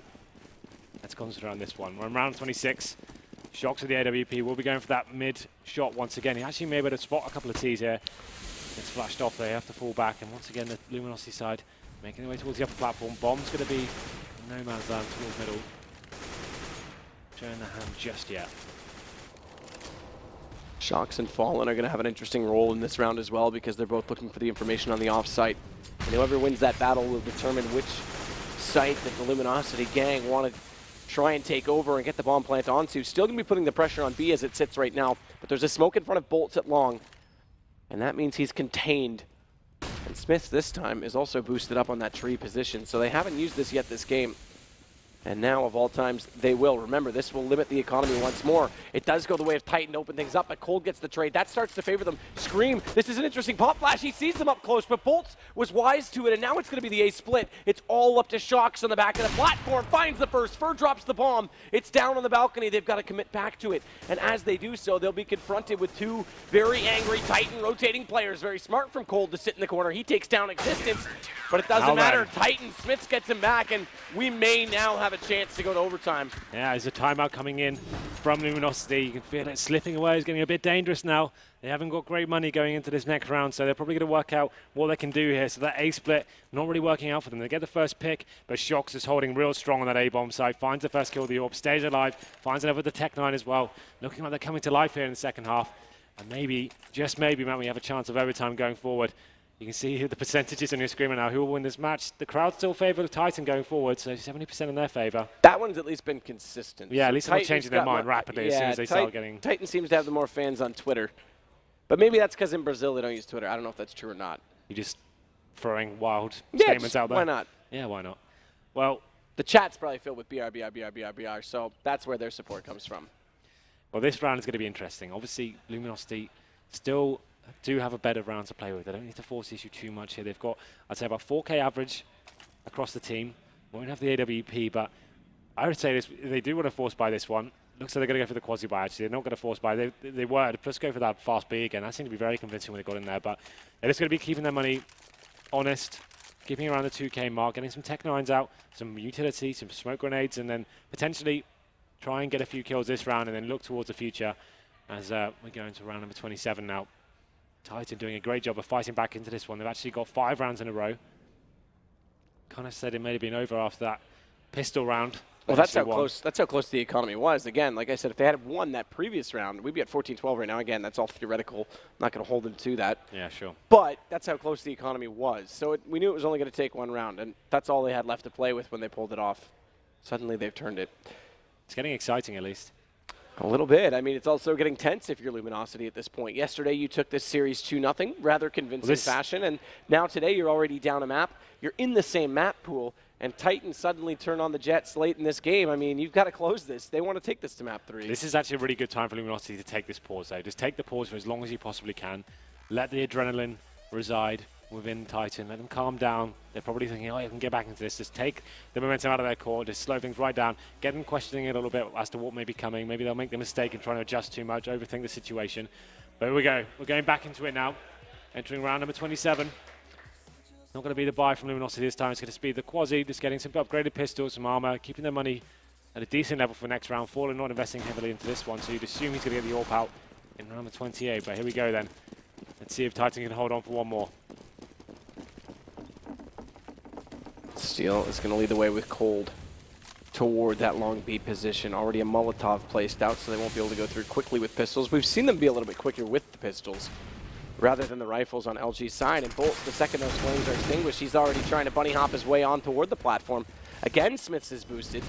Let's concentrate on this one. We're in round 26. Shox with the AWP. We'll be going for that mid shot once again. He actually may be able to spot a couple of T's here. It's flashed off. They have to fall back. And once again, the Luminosity side making their way towards the upper platform. Bomb's going to be no man's land towards middle. Showing the hand just yet. Shox and Fallen are going to have an interesting role in this round as well because they're both looking for the information on the off-site. And whoever wins that battle will determine which site that the Luminosity gang want to try and take over and get the bomb plant onto. Still going to be putting the pressure on B as it sits right now, but there's a smoke in front of Bolts at long, and that means he's contained. And Smith this time is also boosted up on that tree position, so they haven't used this yet this game. And now, of all times, they will. Remember, this will limit the economy once more. It does go the way of Titan to open things up, but Cold gets the trade. That starts to favor them. Scream, this is an interesting pop flash. He sees them up close, but Bolts was wise to it, and now it's going to be the A split. It's all up to Shox on the back of the platform. Finds the first. Fur drops the bomb. It's down on the balcony. They've got to commit back to it. And as they do so, they'll be confronted with 2 very angry Titan rotating players. Very smart from Cold to sit in the corner. He takes down Existence, but it doesn't matter. Titan, Smiths gets him back, and we may now have have a chance to go to overtime. Yeah, there's a timeout coming in from Luminosity. You can feel it slipping away. It's getting a bit dangerous now. They haven't got great money going into this next round, so they're probably going to work out what they can do here. So that A split, not really working out for them. They get the first pick, but Shox is holding real strong on that A-bomb side. Finds the first kill of the AWP, stays alive, finds another with the Tech 9 as well. Looking like they're coming to life here in the second half. And maybe, just maybe, Matt, we have a chance of overtime going forward. You can see the percentages on your screen right now. Who will win this match? The crowd still favour Titan going forward, so 70% in their favour. That one's at least been consistent. Yeah, so at least they're not changing their mind rapidly as soon as they start getting... Titan seems to have the more fans on Twitter. But maybe that's because in Brazil they don't use Twitter. I don't know if that's true or not. You're just throwing wild statements out there? Why not? Yeah, why not? Well, the chat's probably filled with BR, BR, BR, BR, BR, so that's where their support comes from. Well, this round is going to be interesting. Obviously, Luminosity still do have a better round to play with. They don't need to force the issue too much here. They've got, I'd say, about 4K average across the team. Won't have the AWP, but I would say this, they do want to force buy this one. Looks like they're going to go for the quasi buy, actually. They're not going to force buy. They were. Let's go for that fast B again. That seemed to be very convincing when they got in there, but they're just going to be keeping their money honest, keeping around the 2K mark, getting some Tech 9s out, some utility, some smoke grenades, and then potentially try and get a few kills this round and then look towards the future as we're going to round number 27 now. Titan doing a great job of fighting back into this one. They've actually got 5 rounds in a row. Kind of said it may have been over after that pistol round. Well, that's how close the economy was. Again, like I said, if they had won that previous round, we'd be at 14-12 right now. Again, that's all theoretical. I'm not going to hold them to that. Yeah, sure. But that's how close the economy was. So we knew it was only going to take 1 round, and that's all they had left to play with when they pulled it off. Suddenly they've turned it. It's getting exciting, at least. A little bit. I mean, it's also getting tense if you're Luminosity at this point. Yesterday, you took this series 2-0, rather convincing fashion, and now today you're already down a map. You're in the same map pool, and Titan suddenly turn on the Jets late in this game. I mean, you've got to close this. They want to take this to map 3. This is actually a really good time for Luminosity to take this pause, though. Just take the pause for as long as you possibly can. Let the adrenaline reside within Titan. Let them calm down. They're probably thinking, oh, you can get back into this. Just take the momentum out of their core. Just slow things right down. Get them questioning it a little bit as to what may be coming. Maybe they'll make the mistake in trying to adjust too much, overthink the situation. But here we go. We're going back into it now. Entering round number 27. Not going to be the buy from Luminosity this time. It's going to be the Quasi, just getting some upgraded pistols, some armor, keeping their money at a decent level for next round. Fallen not investing heavily into this one, so you'd assume he's going to get the AWP out in round number 28. But here we go then. Let's see if Titan can hold on for one more. Steel is going to lead the way with Cold toward that long B position. Already a Molotov placed out, so they won't be able to go through quickly with pistols. We've seen them be a little bit quicker with the pistols rather than the rifles on LG's side. And Bolt, the second those flames are extinguished, he's already trying to bunny hop his way on toward the platform. Again, Smiths is boosted.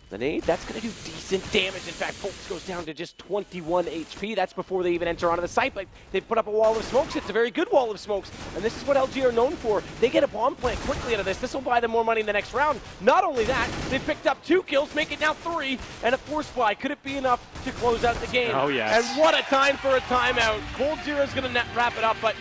The nade, that's going to do decent damage. In fact, Bolt goes down to just 21 HP. That's before they even enter onto the site, but they've put up a wall of smokes. It's a very good wall of smokes, and this is what LG are known for. They get a bomb plant quickly out of this. This will buy them more money in the next round. Not only that, they picked up 2 kills, make it now 3, and a force buy. Could it be enough to close out the game? Oh, yes. And what a time for a timeout. Cold Zero is going to wrap it up, but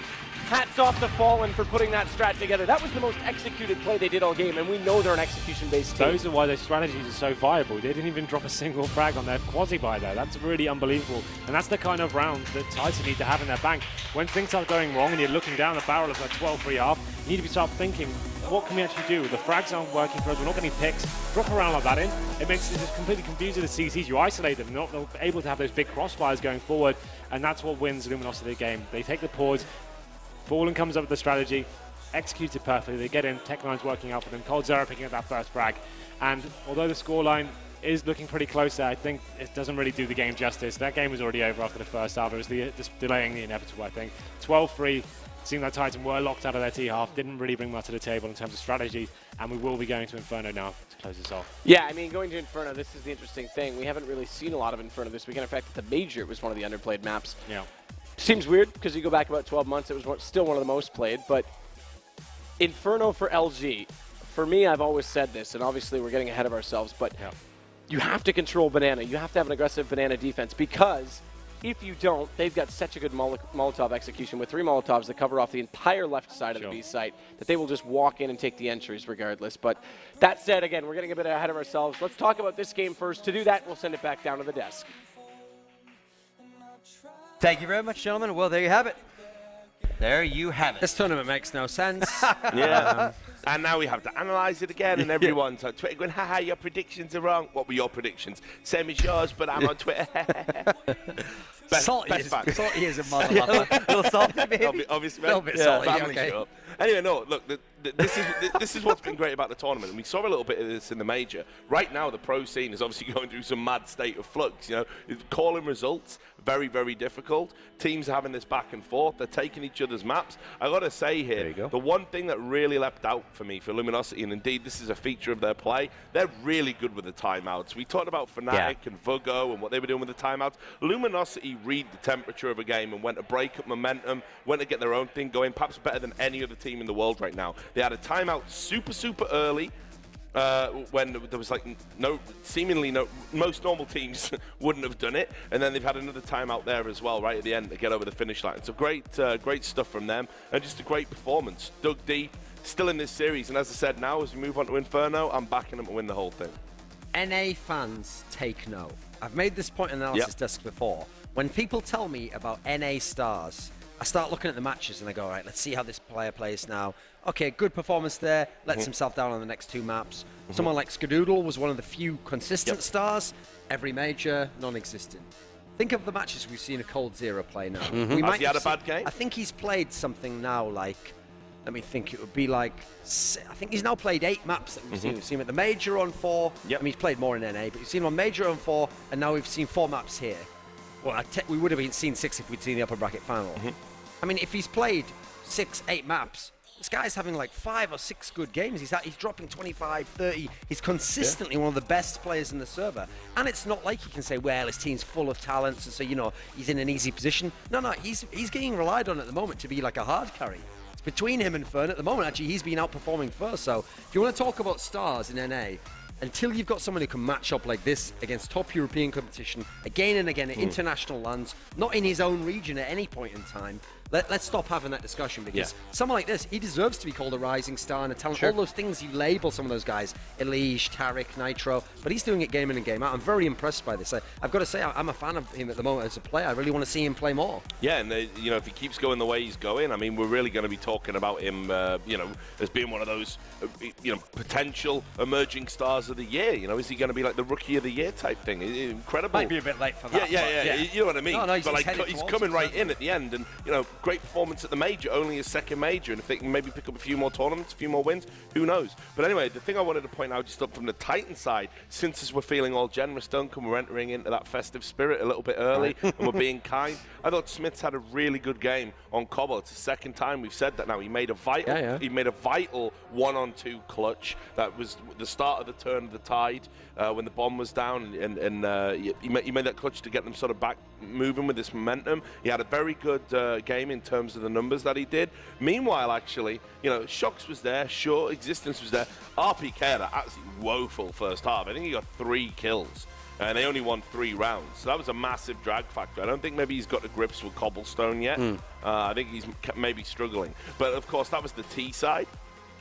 hats off to Fallen for putting that strat together. That was the most executed play they did all game, and we know they're an execution-based team. Those are why their strategies are so viable. They didn't even drop a single frag on their quasi-buy there. That's really unbelievable. And that's the kind of round that Titan need to have in their bank. When things are going wrong and you're looking down the barrel of a 12-3 half, you need to start thinking, what can we actually do? The frags aren't working for us. We're not getting picks. Drop a round like that in. It makes it just completely confusing to CCs. You isolate them. They're not able to have those big crossfires going forward. And that's what wins Luminosity the game. They take the pause. Fallen comes up with the strategy, executes it perfectly. They get in, Tech 9's working out for them. Cold Zero picking up that first frag. And although the scoreline is looking pretty close there, I think it doesn't really do the game justice. That game was already over after the first half. It was just delaying the inevitable, I think. 12-3, seeing that Titan were locked out of their T-half, didn't really bring much to the table in terms of strategy. And we will be going to Inferno now to close this off. Yeah, I mean, going to Inferno, this is the interesting thing. We haven't really seen a lot of Inferno this weekend. In fact, at the Major, it was one of the underplayed maps. Yeah. Seems weird because you go back about 12 months, it was still one of the most played, but Inferno for LG, for me, I've always said this, and obviously we're getting ahead of ourselves, but you have to control Banana. You have to have an aggressive Banana defense because if you don't, they've got such a good Molotov execution with 3 Molotovs that cover off the entire left side of the B site that they will just walk in and take the entries regardless. But that said, again, we're getting a bit ahead of ourselves. Let's talk about this game first. To do that, we'll send it back down to the desk. Thank you very much, gentlemen. Well, there you have it. There you have it. This tournament makes no sense. And now we have to analyse it again, and everyone's on Twitter going, haha, your predictions are wrong. What were your predictions? Same as yours, but I'm on Twitter. Salty is a mother. A little salty, maybe? Obviously, A little bit salty, family okay. show. Anyway, no, look, this is what's been great about the tournament, and we saw a little bit of this in the major. Right now, the pro scene is obviously going through some mad state of flux. You know, calling results, very, very difficult. Teams are having this back and forth. They're taking each other's maps. I got to say here, the one thing that really leapt out for me for Luminosity, and indeed this is a feature of their play, they're really good with the timeouts. We talked about Fnatic and Vugo and what they were doing with the timeouts. Luminosity read the temperature of a game and went to break up momentum, went to get their own thing going, perhaps better than any other team in the world right now. They had a timeout super early. When there was like seemingly no, most normal teams wouldn't have done it, and then they've had another timeout there as well, right at the end to get over the finish line. So great stuff from them, and just a great performance. Dug deep, still in this series, and as I said, now as we move on to Inferno, I'm backing them to win the whole thing. NA fans take note. I've made this point on Analysis Desk before. When people tell me about NA stars, I start looking at the matches and I go, all right, let's see how this player plays now. Okay, good performance there, lets himself down on the next two maps. Someone like Skadoodle was one of the few consistent stars. Every major, non-existent. Think of the matches we've seen a Cold Zero play now. Has he had a bad game? I think he's played something now like, let me think, it would be like, I think he's now played 8 maps that we've seen. We've seen him at the major on 4. I mean, he's played more in NA, but we've seen him on major on 4, and now we've seen 4 maps here. Well, we would have seen 6 if we'd seen the upper bracket final. I mean, if he's played 6, 8 maps, this guy's having like 5 or 6 good games. He's dropping 25, 30. He's consistently one of the best players in the server. And it's not like you can say, well, his team's full of talents, and so, you know, he's in an easy position. No, he's getting relied on at the moment to be like a hard carry. It's between him and Fern at the moment. Actually, he's been outperforming first. So if you want to talk about stars in NA, until you've got someone who can match up like this against top European competition again and again at international lands, not in his own region at any point in time, let's stop having that discussion, because someone like this, he deserves to be called a rising star and a talent. All those things you label some of those guys, Elige, Taric, Nitro, but he's doing it game in and game out. I'm very impressed by this. I've got to say, I'm a fan of him at the moment as a player. I really want to see him play more. Yeah, and you know, if he keeps going the way he's going, I mean, we're really going to be talking about him, you know, as being one of those, you know, potential emerging stars of the year. You know, is he going to be like the rookie of the year type thing? Incredible. Might be a bit late for that. Yeah. You know what I mean? No, but like, he's coming right in at the end, and you know, great performance at the major, only his second major, and if they can maybe pick up a few more tournaments, a few more wins, who knows? But anyway, the thing I wanted to point out just up from the Titan side, since as we're feeling all generous, Duncan, we're entering into that festive spirit a little bit early, and we're being kind. I thought Smith's had a really good game on Cobble. It's the second time we've said that now. He made a vital, he made a vital 1-on-2 clutch. That was the start of the turn of the tide when the bomb was down, and he made that clutch to get them sort of back moving with this momentum. He had a very good game in terms of the numbers that he did. Meanwhile, actually, you know, Shocks was there, sure, Existence was there. RPK had an absolutely woeful first half. I think he got 3 kills. And they only won 3 rounds. So that was a massive drag factor. I don't think maybe he's got to grips with Cobblestone yet. I think he's maybe struggling. But, of course, that was the T side.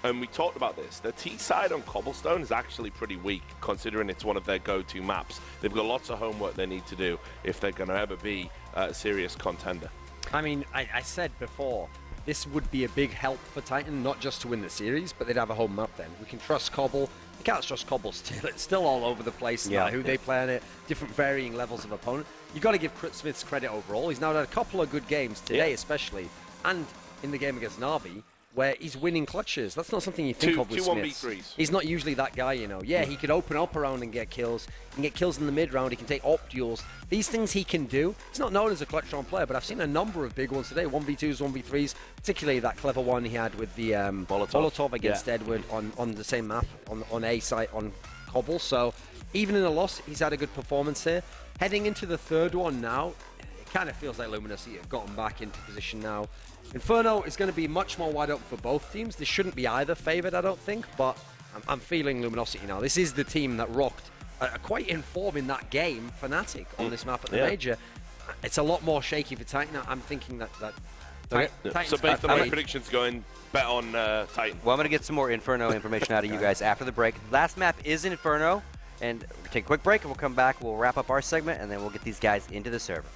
And we talked about this. The T side on Cobblestone is actually pretty weak, considering it's one of their go-to maps. They've got lots of homework they need to do if they're going to ever be a serious contender. I mean, I said before, this would be a big help for Titan, not just to win the series, but they'd have a home map then. We can trust Cobble. You can't trust Cobble still. It's still all over the place now, who they play on it, different varying levels of opponent. You've got to give Smith's credit overall. He's now had a couple of good games today, especially, and in the game against Na'Vi, where he's winning clutches. That's not something you think of with Smith. 1v3s. He's not usually that guy, you know. Yeah, he could open up around and get kills. He can get kills in the mid round. He can take op duels. These things he can do. He's not known as a clutch round player, but I've seen a number of big ones today. 1v2s, 1v3s, particularly that clever one he had with the Molotov against Edward on the same map, on A site, on Cobble. So even in a loss, he's had a good performance here. Heading into the third one now, it kind of feels like Luminosity have gotten back into position now. Inferno is going to be much more wide open for both teams. This shouldn't be either favoured, I don't think, but I'm feeling Luminosity now. This is the team that rocked, quite in form in that game, Fnatic, on this map at the major. It's a lot more shaky for Titan. I'm thinking that so based on my predictions going, bet on Titan. Well, I'm going to get some more Inferno information out of you guys after the break. Last map is Inferno, and we'll take a quick break, and we'll come back. We'll wrap up our segment, and then we'll get these guys into the server.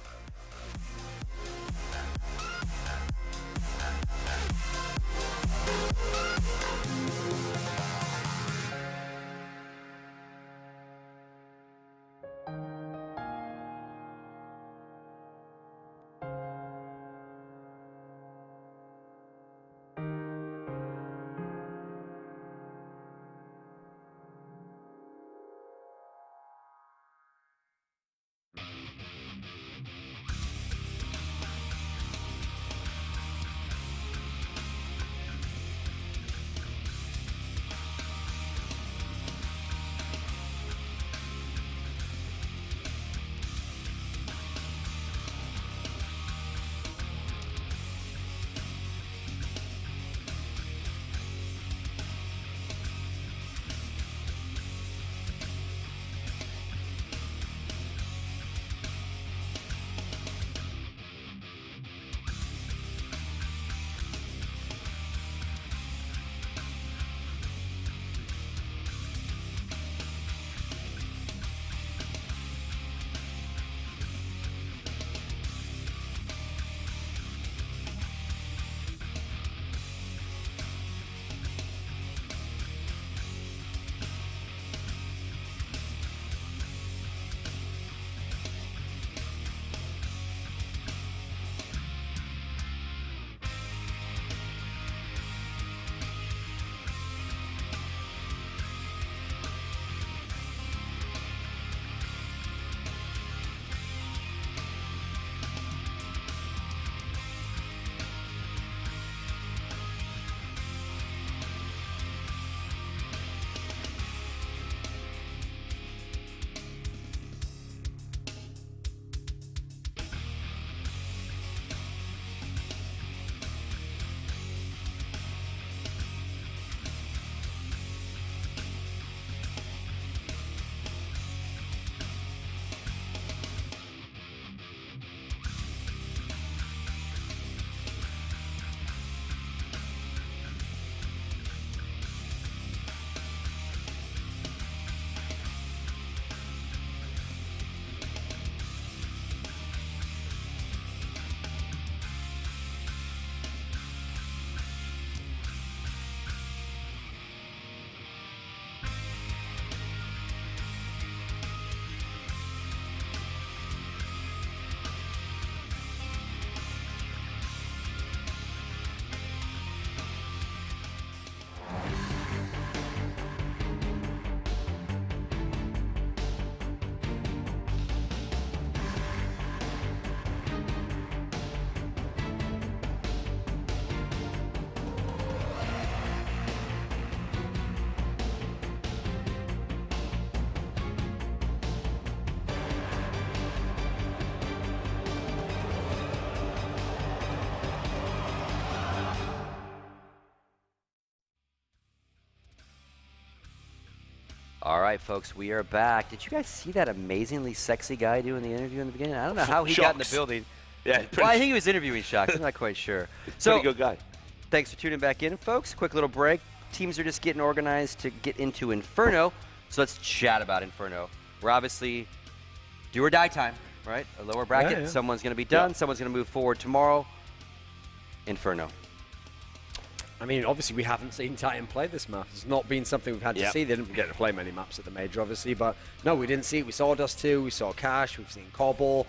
All right, folks, we are back. Did you guys see that amazingly sexy guy doing the interview in the beginning? I don't know how he got in the building. Yeah, well, I think he was interviewing Shox. I'm not quite sure. So, pretty good guy. Thanks for tuning back in, folks. Quick little break. Teams are just getting organized to get into Inferno. So let's chat about Inferno. We're obviously do or die time, right? A lower bracket. Yeah. Someone's going to be done. Yeah. Someone's going to move forward tomorrow. Inferno. I mean, obviously, we haven't seen Titan play this map. It's not been something we've had to see. They didn't get to play many maps at the Major, obviously, but no, we didn't see it. We saw Dust 2, we saw Cash, we've seen Cobble.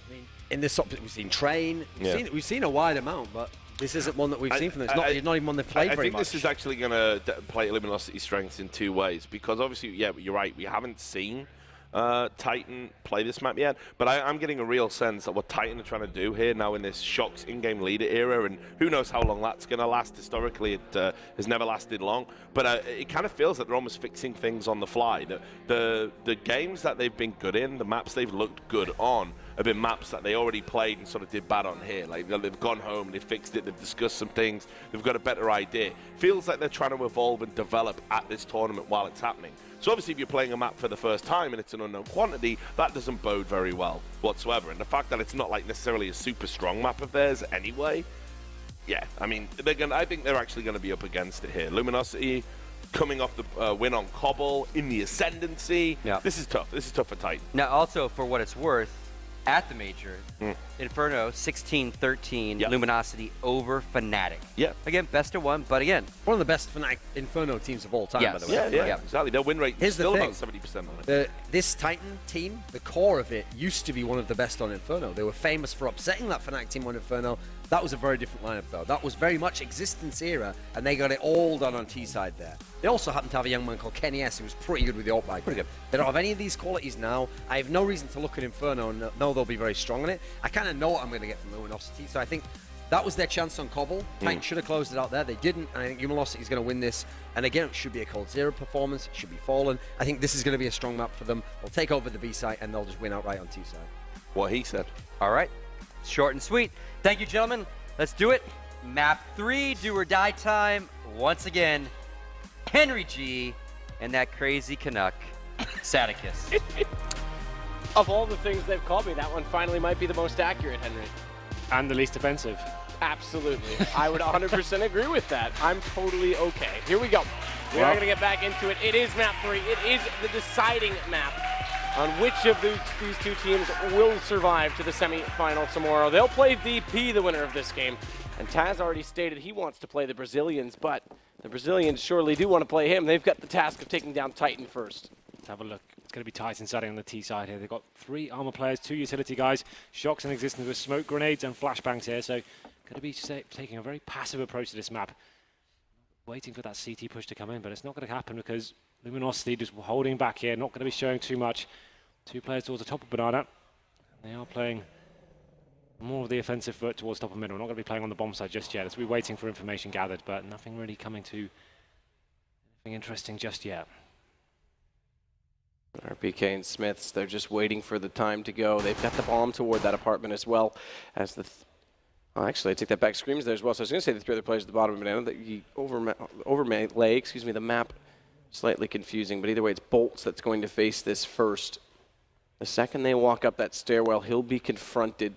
I mean, in this, we've seen Train. We've seen a wide amount, but this isn't one that we've seen from them. It's not even one they've played very much. I think this is actually going to play Luminosity strengths in two ways, because obviously, yeah, you're right, we haven't seen Titan play this map yet, but I'm getting a real sense of what Titan are trying to do here now in this Shox in-game leader era, and who knows how long that's going to last. Historically, it has never lasted long, but it kind of feels that they're almost fixing things on the fly. The games that they've been good in, the maps they've looked good on, have been maps that they already played and sort of did bad on here. Like, they've gone home, they've fixed it, they've discussed some things, they've got a better idea. Feels like they're trying to evolve and develop at this tournament while it's happening. So obviously, if you're playing a map for the first time and it's an unknown quantity, that doesn't bode very well whatsoever. And the fact that it's not like necessarily a super strong map of theirs anyway, yeah, I mean, I think they're actually going to be up against it here. Luminosity coming off the win on Cobble in the Ascendancy. Yeah. This is tough. This is tough for Titan. Now, also, for what it's worth, at the Major, Inferno 16-13, Yep. Luminosity over Fnatic. Yeah. Again, best of one, but again, One of the best Fnatic Inferno teams of all time, Yes. by the way. Yeah, exactly. Their win rate is Here's the still thing. about 70% on it. This Titan team, the core of it, used to be one of the best on Inferno. They were famous for upsetting that Fnatic team on Inferno. That was a very different lineup, though. That was very much Existence era, and they got it all done on T-side there. They also happen to have a young man called Kenny S, who was pretty good with the ult bike. Pretty good. They don't have any of these qualities now. I have no reason to look at Inferno and know they'll be very strong on it. I kind of know what I'm going to get from Luminosity, so I think that was their chance on Cobble. Titan should have closed it out there. They didn't, and I think Luminosity is going to win this. And again, it should be a Cold Zero performance. It should be Fallen. I think this is going to be a strong map for them. They'll take over the B side, and they'll just win outright on T side. What he said. all right, short and sweet. Thank you, gentlemen. Let's do it. Map 3, do or die time. Once again, Henry G and that crazy Canuck, Sadicus. Of all the things they've called me, that one finally might be the most accurate, Henry. And the least offensive. Absolutely. I would 100% agree with that. I'm totally okay. Here we go. We are going to get back into it. It is map 3. It is the deciding map on which of these two teams will survive to the semifinal tomorrow. They'll play VP, the winner of this game. And Taz already stated he wants to play the Brazilians, but the Brazilians surely do want to play him. They've got the task of taking down Titan first. Let's have a look. It's going to be Titan starting on the T side here. They've got 3 armor players, 2 utility guys, Shox in existence with smoke grenades and flashbangs here. So going to be taking a very passive approach to this map. Waiting for that CT push to come in, but it's not going to happen because Luminosity just holding back here, not going to be showing too much. 2 players towards the top of Banana. They are playing more of the offensive foot towards top of middle. Not going to be playing on the bomb side just yet. As we're waiting for information gathered, but nothing really coming to anything interesting just yet. RPK and Smiths, they're just waiting for the time to go. They've got the bomb toward that apartment as well as the... actually, I take that back. Scream's there as well. So I was going to say the 3 other players at the bottom of Banana. The overlay, the map, slightly confusing. But either way, it's Bolts that's going to face this first. The second they walk up that stairwell, he'll be confronted.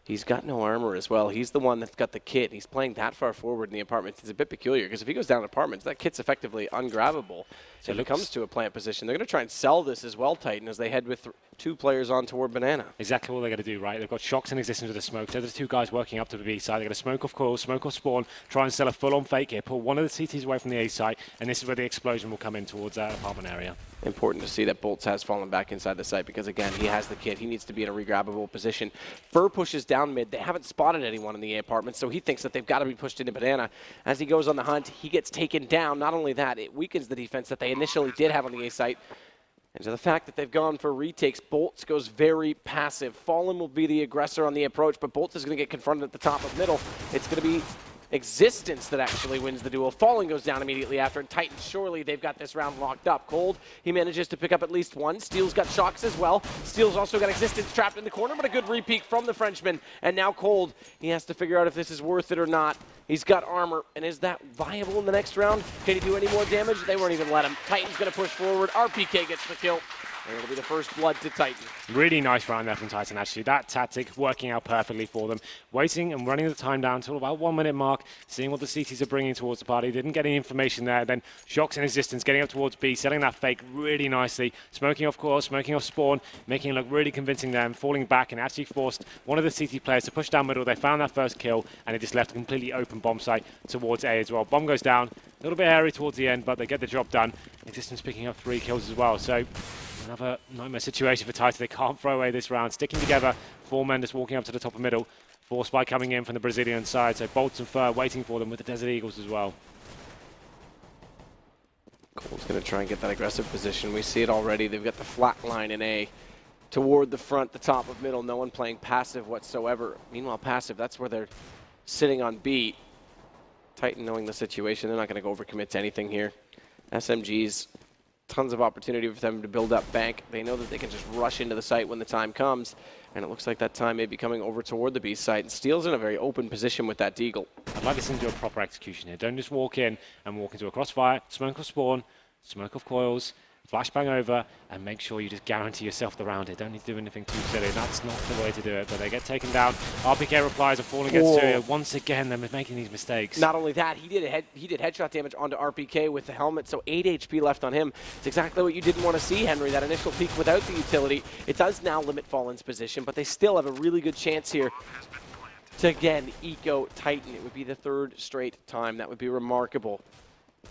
He's got no armor as well. He's the one that's got the kit. He's playing that far forward in the apartments. It's a bit peculiar because if he goes down apartments, that kit's effectively ungrabbable. So if it comes to a plant position, they're going to try and sell this as well, Titan, as they head with 2 players on toward Banana. Exactly what they're going to do, right? They've got Shox in existence with the smoke. They're the 2 guys working up to the B side. They're going to smoke off coil, smoke off spawn, try and sell a full-on fake here, pull one of the CTs away from the A site, and this is where the explosion will come in towards that apartment area. Important to see that Bolts has fallen back inside the site because, again, he has the kit. He needs to be in a regrabbable position. Fur pushes down mid. They haven't spotted anyone in the A apartment, so he thinks that they've got to be pushed into Banana. As he goes on the hunt, he gets taken down. Not only that, it weakens the defense that they initially did have on the A site. And to the fact that they've gone for retakes, Bolts goes very passive. Fallen will be the aggressor on the approach, but Bolts is going to get confronted at the top of middle. It's going to be Existence that actually wins the duel. Fallen goes down immediately after, and Titan, surely they've got this round locked up. Cold, he manages to pick up at least one. Steel's got shocks as well. Steel's also got Existence trapped in the corner, but a good re-peek from the Frenchman. And now Cold, he has to figure out if this is worth it or not. He's got armor, and is that viable in the next round? Can he do any more damage? They won't even let him. Titan's going to push forward. RPK gets the kill. And it'll be the first blood to Titan. Really nice round there from Titan, actually. That tactic working out perfectly for them. Waiting and running the time down till about 1 minute mark, seeing what the CTs are bringing towards the party. Didn't get any information there. Then shocks and Existence getting up towards B, selling that fake really nicely. Smoking off course, smoking off spawn, making it look really convincing there, and falling back, and actually forced one of the CT players to push down middle. They found that first kill, and it just left a completely open bomb site towards A as well. Bomb goes down. A little bit hairy towards the end, but they get the job done. Existence picking up 3 kills as well. So another nightmare situation for Titan. They can't throw away this round. Sticking together, 4 men just walking up to the top of middle. Force by coming in from the Brazilian side. So Bolts and Fur waiting for them with the Desert Eagles as well. Cole's going to try and get that aggressive position. We see it already. They've got the flat line in A toward the front, the top of middle. No one playing passive whatsoever. Meanwhile, passive, that's where they're sitting on B. Titan knowing the situation, they're not going to go overcommit to anything here. SMGs, tons of opportunity for them to build up bank. They know that they can just rush into the site when the time comes, and it looks like that time may be coming over toward the B site. And Steel's in a very open position with that Deagle. I'd like to see them do a proper execution here. Don't just walk in and walk into a crossfire, smoke off spawn, smoke off coils, flashbang over, and make sure you just guarantee yourself the round here. Don't need to do anything too silly. That's not the way to do it, but they get taken down. RPK replies, and Fallen gets to it. Once again, they're making these mistakes. Not only that, he did headshot damage onto RPK with the helmet, so 8 HP left on him. It's exactly what you didn't want to see, Henry, that initial peek without the utility. It does now limit Fallen's position, but they still have a really good chance here to, again, eco Titan. It would be the 3rd straight time. That would be remarkable,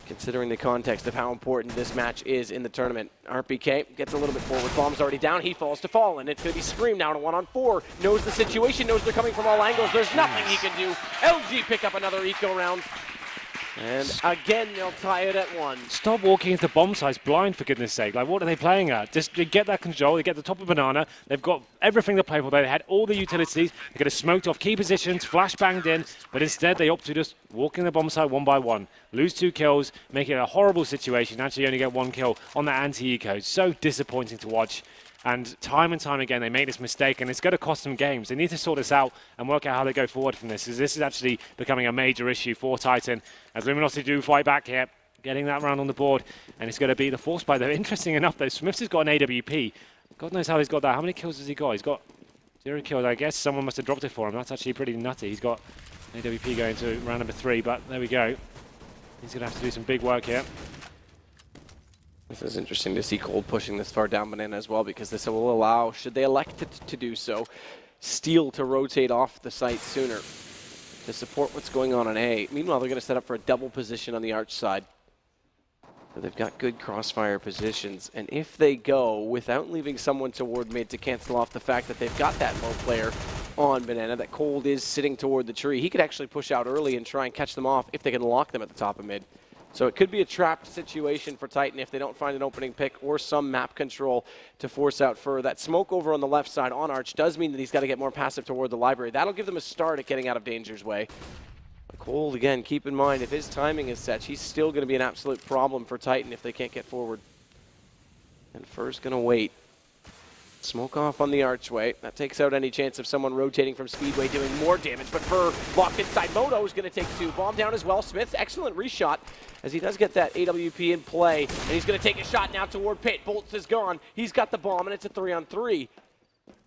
considering the context of how important this match is in the tournament. RPK gets a little bit forward. Bomb's already down. He falls to Fallen. It's going to be Scream now to 1-on-4. Knows the situation, knows they're coming from all angles. There's nothing he can do. LG pick up another eco round. And again, they'll tie it at 1. Stop walking into bomb sites blind, for goodness sake. Like, what are they playing at? Just get that control. They get the top of Banana. They've got everything to play for. They had all the utilities. They could have smoked off key positions, flash banged in, but instead they opt to just walk in the bomb site 1 by 1. Lose 2 kills, make it a horrible situation. Actually only get 1 kill on that anti-eco. So disappointing to watch. And time again, they make this mistake, and it's going to cost them games. They need to sort this out and work out how they go forward from this, because this is actually becoming a major issue for Titan. As Luminosity do fight back here, getting that round on the board, and it's going to be the force by them. Interesting enough, though, Smiths has got an AWP. God knows how he's got that. How many kills has he got? He's got 0 kills. I guess someone must have dropped it for him. That's actually pretty nutty. He's got an AWP going to round number 3, but there we go. He's going to have to do some big work here. This is interesting to see Cold pushing this far down Banana as well, because this will allow, should they elect to do so, Steel to rotate off the site sooner to support what's going on in A. Meanwhile, they're going to set up for a double position on the Arch side. So they've got good crossfire positions, and if they go without leaving someone toward mid to cancel off the fact that they've got that low player on Banana, that Cold is sitting toward the tree, he could actually push out early and try and catch them off if they can lock them at the top of mid. So it could be a trapped situation for Titan if they don't find an opening pick or some map control to force out Fur. That smoke over on the left side on Arch does mean that he's got to get more passive toward the library. That'll give them a start at getting out of Danger's way. But Cold, again, keep in mind, if his timing is set, he's still going to be an absolute problem for Titan if they can't get forward. And Fur's going to wait. Smoke off on the archway. That takes out any chance of someone rotating from Speedway doing more damage, but Fur locked inside. Moto is going to take 2. Bomb down as well. Smith, excellent reshot as he does get that AWP in play, and he's going to take a shot now toward Pit. Bolts is gone. He's got the bomb, and it's a 3-on-3.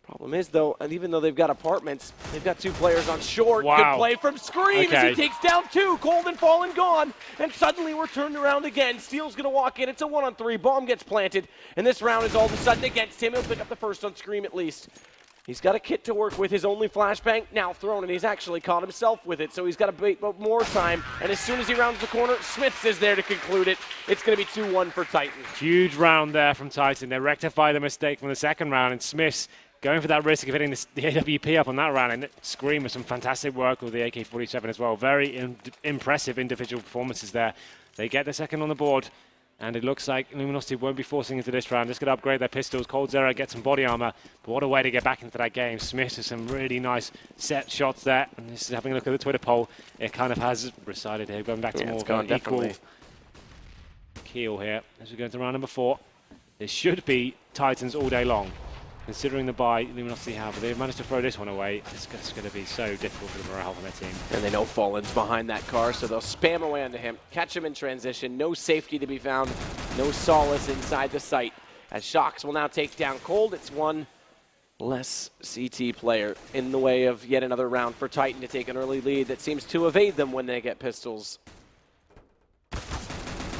Problem is, though, and even though they've got apartments, they've got 2 players on short. Wow. Good play from Scream as he takes down 2. Cold and Fallen gone, and suddenly we're turned around again. Steel's going to walk in. It's a 1-on-3. Bomb gets planted, and this round is all of a sudden against him. He'll pick up the first on Scream at least. He's got a kit to work with, his only flashbang now thrown, and he's actually caught himself with it, so he's got to wait more time. And as soon as he rounds the corner, Smiths is there to conclude it. It's going to be 2-1 for Titan. Huge round there from Titan. They rectify the mistake from the second round, and Smiths going for that risk of hitting the AWP up on that round, and Scream with some fantastic work with the AK-47 as well. Very impressive individual performances there. They get the second on the board. And it looks like Luminosity won't be forcing into this round. Just going to upgrade their pistols. Cold Zero get some body armor. But what a way to get back into that game. Smith has some really nice set shots there. And this is having a look at the Twitter poll. It kind of has recited here, going back to more of an equal keel here as we go into round number 4. This should be Titans all day long, considering the bye Luminosity have. But they've managed to throw this one away. It's going to be so difficult for the morale on their team. And they know Fallen's behind that car, so they'll spam away onto him, catch him in transition. No safety to be found, no solace inside the site. As Shocks will now take down Cold, it's one less CT player in the way of yet another round for Titan to take an early lead that seems to evade them when they get pistols.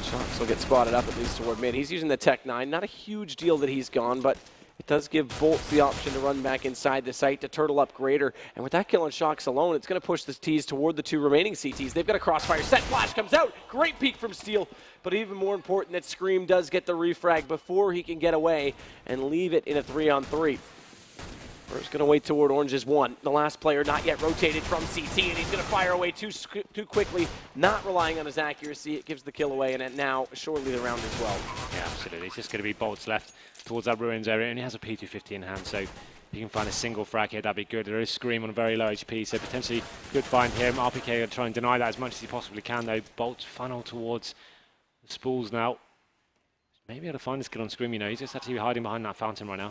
Shocks will get spotted up at least toward mid. He's using the Tech 9. Not a huge deal that he's gone, but it does give Bolts the option to run back inside the site to turtle up greater. And with that kill on Shocks alone, it's going to push the T's toward the 2 remaining CTs. They've got a crossfire set. Flash comes out. Great peek from Steel. But even more important that Scream does get the refrag before he can get away and leave it in a 3-on-3. First going to wait toward Orange's 1. The last player not yet rotated from CT, and he's going to fire away too quickly, not relying on his accuracy. It gives the kill away, and now surely the round as well. Yeah, absolutely. It's just going to be Bolts left towards that Ruins area, and he has a P250 in hand, so if you can find a single frag here, that'd be good. There is Scream on a very low HP, so potentially could find him. RPK going to try and deny that as much as he possibly can, though. Bolts funnel towards the spools now. Maybe able to find this kid on Scream, you know. He's just actually hiding behind that fountain right now.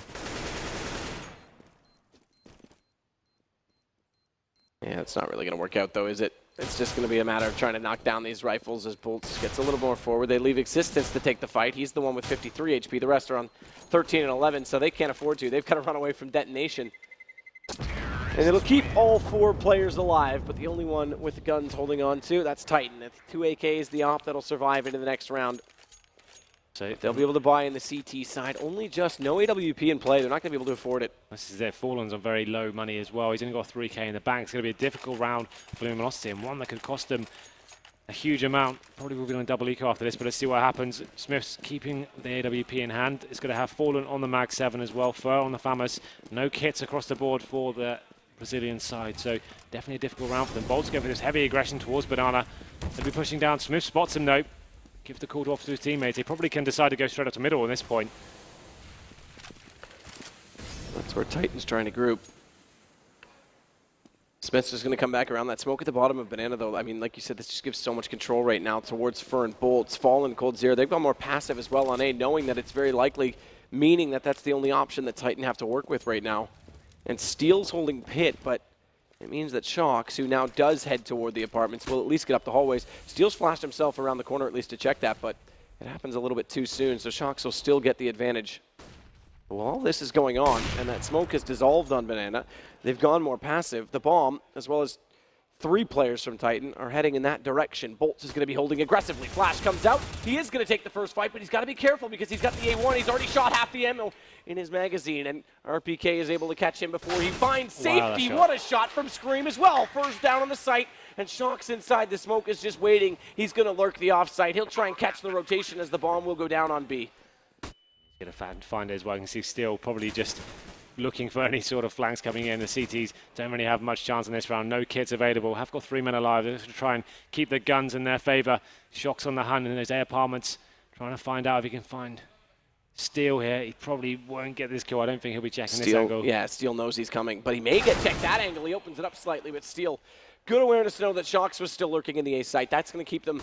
Yeah, it's not really going to work out, though, is it? It's just going to be a matter of trying to knock down these rifles as Bolts gets a little more forward. They leave Existence to take the fight. He's the one with 53 HP. The rest are on 13 and 11, so they can't afford to. They've got to run away from detonation. And it'll keep all 4 players alive, but the only one with the guns holding on to, that's Titan. That's 2 AKs, the op that'll survive into the next round. So they'll be able to buy in the CT side. Only just no AWP in play. They're not going to be able to afford it. This is their Fallen's on very low money as well. He's only got 3k in the bank. It's going to be a difficult round for Luminosity, and one that could cost them a huge amount. Probably will be on a double eco after this, but let's see what happens. Smith's keeping the AWP in hand. It's going to have Fallen on the Mag 7 as well. Fur on the Famous. No kits across the board for the Brazilian side, so definitely a difficult round for them. Bolts going for this heavy aggression towards Banana. They'll be pushing down. Smith spots him though. Give the call off to his teammates. He probably can decide to go straight up to middle at this point. That's where Titan's trying to group. Smith's just going to come back around that smoke at the bottom of Banana, though. I mean, like you said, this just gives so much control right now towards Fur and Bolts. Fallen, Cold Zero, they've gone more passive as well on A, knowing that it's very likely, meaning that that's the only option that Titan have to work with right now. And Steel's holding Pit, but it means that Shocks, who now does head toward the apartments, will at least get up the hallways. Steel's flashed himself around the corner at least to check that, but it happens a little bit too soon, so Shocks will still get the advantage. Well, all this is going on, and that smoke has dissolved on Banana. They've gone more passive. The bomb, as well as 3 players from Titan, are heading in that direction. Bolts is going to be holding aggressively. Flash comes out. He is going to take the first fight, but he's got to be careful because he's got the A1. He's already shot half the ammo in his magazine, and RPK is able to catch him before he finds safety. What a shot from Scream as well. First down on the site, and Shocks inside the smoke is just waiting. He's going to lurk the offsite. He'll try and catch the rotation as the bomb will go down on B. He's going to find it as well. You can see Steel probably just looking for any sort of flanks coming in. The CTs don't really have much chance in this round. No kits available. Have got 3 men alive. They're just going to try and keep the guns in their favor. Shocks on the hunt in those A apartments, trying to find out if he can find Steel here. He probably won't get this kill. I don't think he'll be checking this angle. Yeah, Steel knows he's coming, but he may get checked that angle. He opens it up slightly, but Steel, good awareness to know that Shocks was still lurking in the A site. That's going to keep them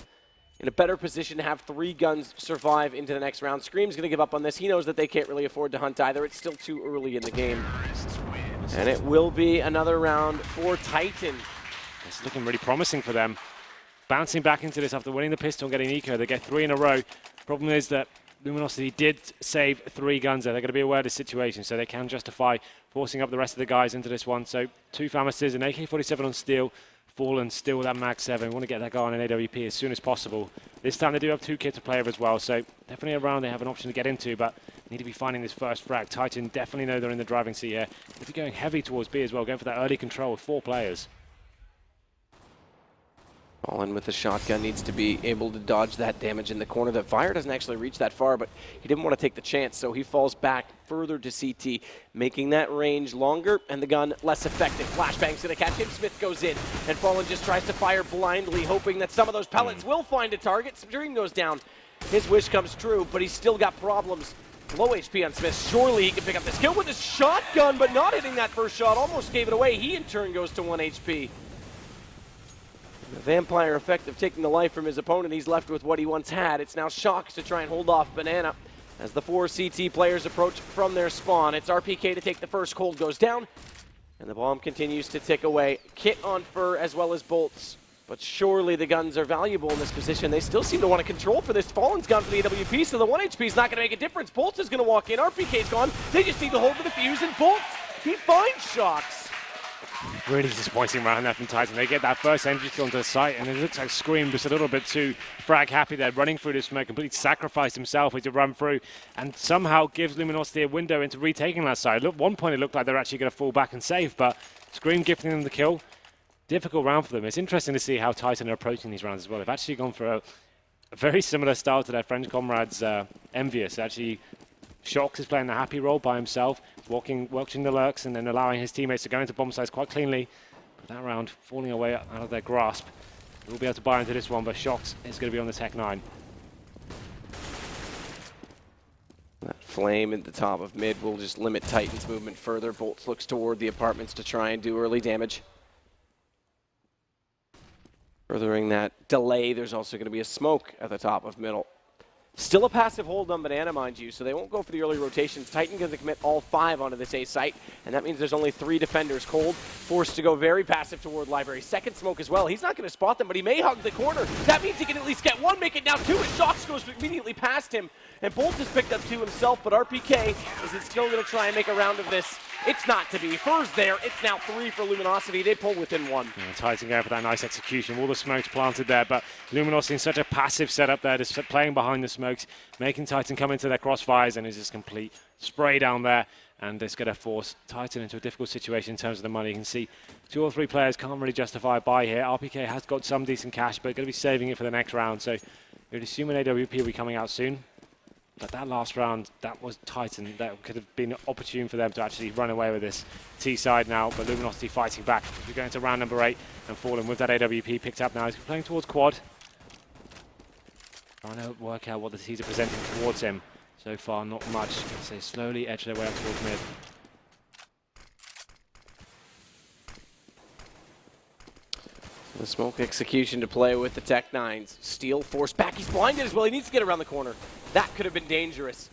in a better position to have 3 guns survive into the next round. Scream's going to give up on this. He knows that they can't really afford to hunt either. It's still too early in the game. And it will be another round for Titan. It's looking really promising for them. Bouncing back into this after winning the pistol and getting eco. They get 3 in a row. Problem is that Luminosity did save 3 guns there. They're going to be aware of the situation, so they can justify forcing up the rest of the guys into this one. So 2 Famouses, an AK-47 on Steel. Fallen still with that Mag 7. We want to get that guy on an AWP as soon as possible. This time they do have 2 kits to play with as well, so definitely a round they have an option to get into, but need to be finding this first frag. Titan definitely know they're in the driving seat here. They'll be going heavy towards B as well, going for that early control with 4 players. Fallen with the shotgun needs to be able to dodge that damage in the corner. The fire doesn't actually reach that far, but he didn't want to take the chance, so he falls back further to CT, making that range longer and the gun less effective. Flashbang's going to catch him. Smith goes in, and Fallen just tries to fire blindly, hoping that some of those pellets will find a target. Dream goes down, his wish comes true, but he's still got problems. Low HP on Smith. Surely he can pick up this kill with his shotgun, but not hitting that first shot. Almost gave it away. He in turn goes to 1 HP. The vampire effect of taking the life from his opponent. He's left with what he once had. It's now Shocks to try and hold off Banana as the 4 CT players approach from their spawn. It's RPK to take the first. Cold goes down, and the bomb continues to tick away. Kit on Fur as well as Bolts. But surely the guns are valuable in this position. They still seem to want to control for this. Fallen's gone for the AWP, so the 1 HP is not going to make a difference. Bolts is going to walk in. RPK's gone. They just need to hold the defuse, and Bolts, he finds Shocks. Really disappointing round there from Titan. They get that first entry kill onto the site, and it looks like Scream just a little bit too frag happy there, running through this smoke, completely sacrificed himself to run through, and somehow gives Luminosity a window into retaking that side. At one point it looked like they're actually going to fall back and save, but Scream gifting them the kill. Difficult round for them. It's interesting to see how Titan are approaching these rounds as well. They've actually gone for a very similar style to their French comrades, Envious. Actually, Shocks is playing the happy role by himself, watching the lurks and then allowing his teammates to go into bomb sites quite cleanly. But that round falling away out of their grasp. We'll be able to buy into this one, but Shocks is going to be on the Tech 9. That flame at the top of mid will just limit Titan's movement further. Bolts looks toward the apartments to try and do early damage. Furthering that delay, there's also going to be a smoke at the top of middle. Still a passive hold on Banana, mind you, so they won't go for the early rotations. Titan going to commit all 5 onto this A site, and that means there's only 3 defenders. Cold forced to go very passive toward Library. Second smoke as well. He's not going to spot them, but he may hug the corner. That means he can at least get 1, make it now 2, and Shocks goes immediately past him. And Bolt has picked up 2 himself, but RPK is still going to try and make a round of this. It's not to be. Fur's there. It's now 3 for Luminosity. They pull within 1. Yeah, Titan going for that nice execution. All the smokes planted there, but Luminosity in such a passive setup there, just playing behind the smokes, making Titan come into their crossfires, and it's just complete spray down there. And it's going to force Titan into a difficult situation in terms of the money. You can see 2 or 3 players can't really justify a buy here. RPK has got some decent cash, but going to be saving it for the next round. So you'd assume an AWP will be coming out soon. But that last round, that was Titan. That could have been opportune for them to actually run away with this T side now. But Luminosity fighting back. We're going to round number 8 and Fallen with that AWP picked up now. He's playing towards quad. Trying to work out what the T's are presenting towards him. So far, not much. So slowly edge their way up towards mid. The smoke execution to play with the Tech 9s. Steel forced back. He's blinded as well. He needs to get around the corner. That could have been dangerous.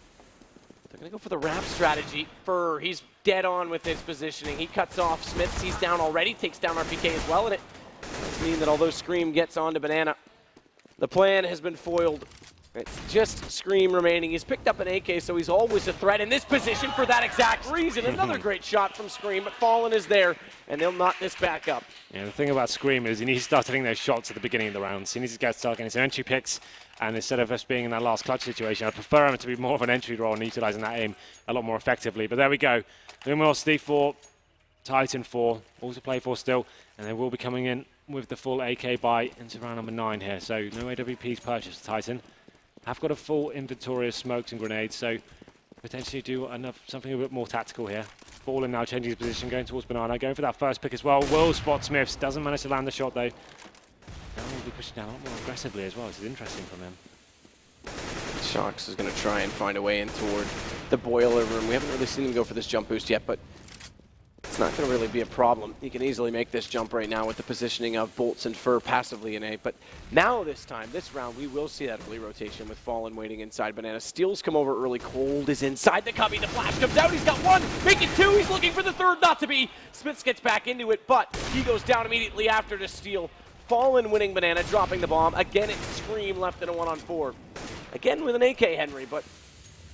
They're going to go for the wrap strategy. Fur, he's dead on with his positioning. He cuts off Smith. He's down already. Takes down RPK as well. And it does mean that although Scream gets onto Banana, the plan has been foiled. It's just Scream remaining. He's picked up an AK, so he's always a threat in this position for that exact reason. Another great shot from Scream, but Fallen is there, and they'll knot this back up. Yeah, the thing about Scream is he needs to start hitting those shots at the beginning of the rounds. He needs to start getting some entry picks, and instead of us being in that last clutch situation, I prefer him to be more of an entry role and utilising that aim a lot more effectively. But there we go. Luminosity 4, Titan 4, all to play for still, and they will be coming in with the full AK buy into round number 9 here. So no AWPs purchased, Titan. Have got a full inventory of smokes and grenades, so potentially do something a bit more tactical here. Fallen now changing his position, going towards Banana, going for that first pick as well. Will spot Smiths, doesn't manage to land the shot though. Now we'll be pushing down a lot more aggressively as well. This is interesting from him. Shocks is going to try and find a way in toward the boiler room. We haven't really seen him go for this jump boost yet, but it's not going to really be a problem. He can easily make this jump right now with the positioning of Bolts and Fur passively in A. But now this round, we will see that early rotation with Fallen waiting inside Banana. Steals come over early. Cold is inside the cubby. The flash comes out. He's got 1. Make it 2. He's looking for the 3rd. Not to be. Smiths gets back into it, but he goes down immediately after to steal. Fallen winning Banana, dropping the bomb. Again, it's Scream left in a 1-on-4. Again with an AK, Henry, but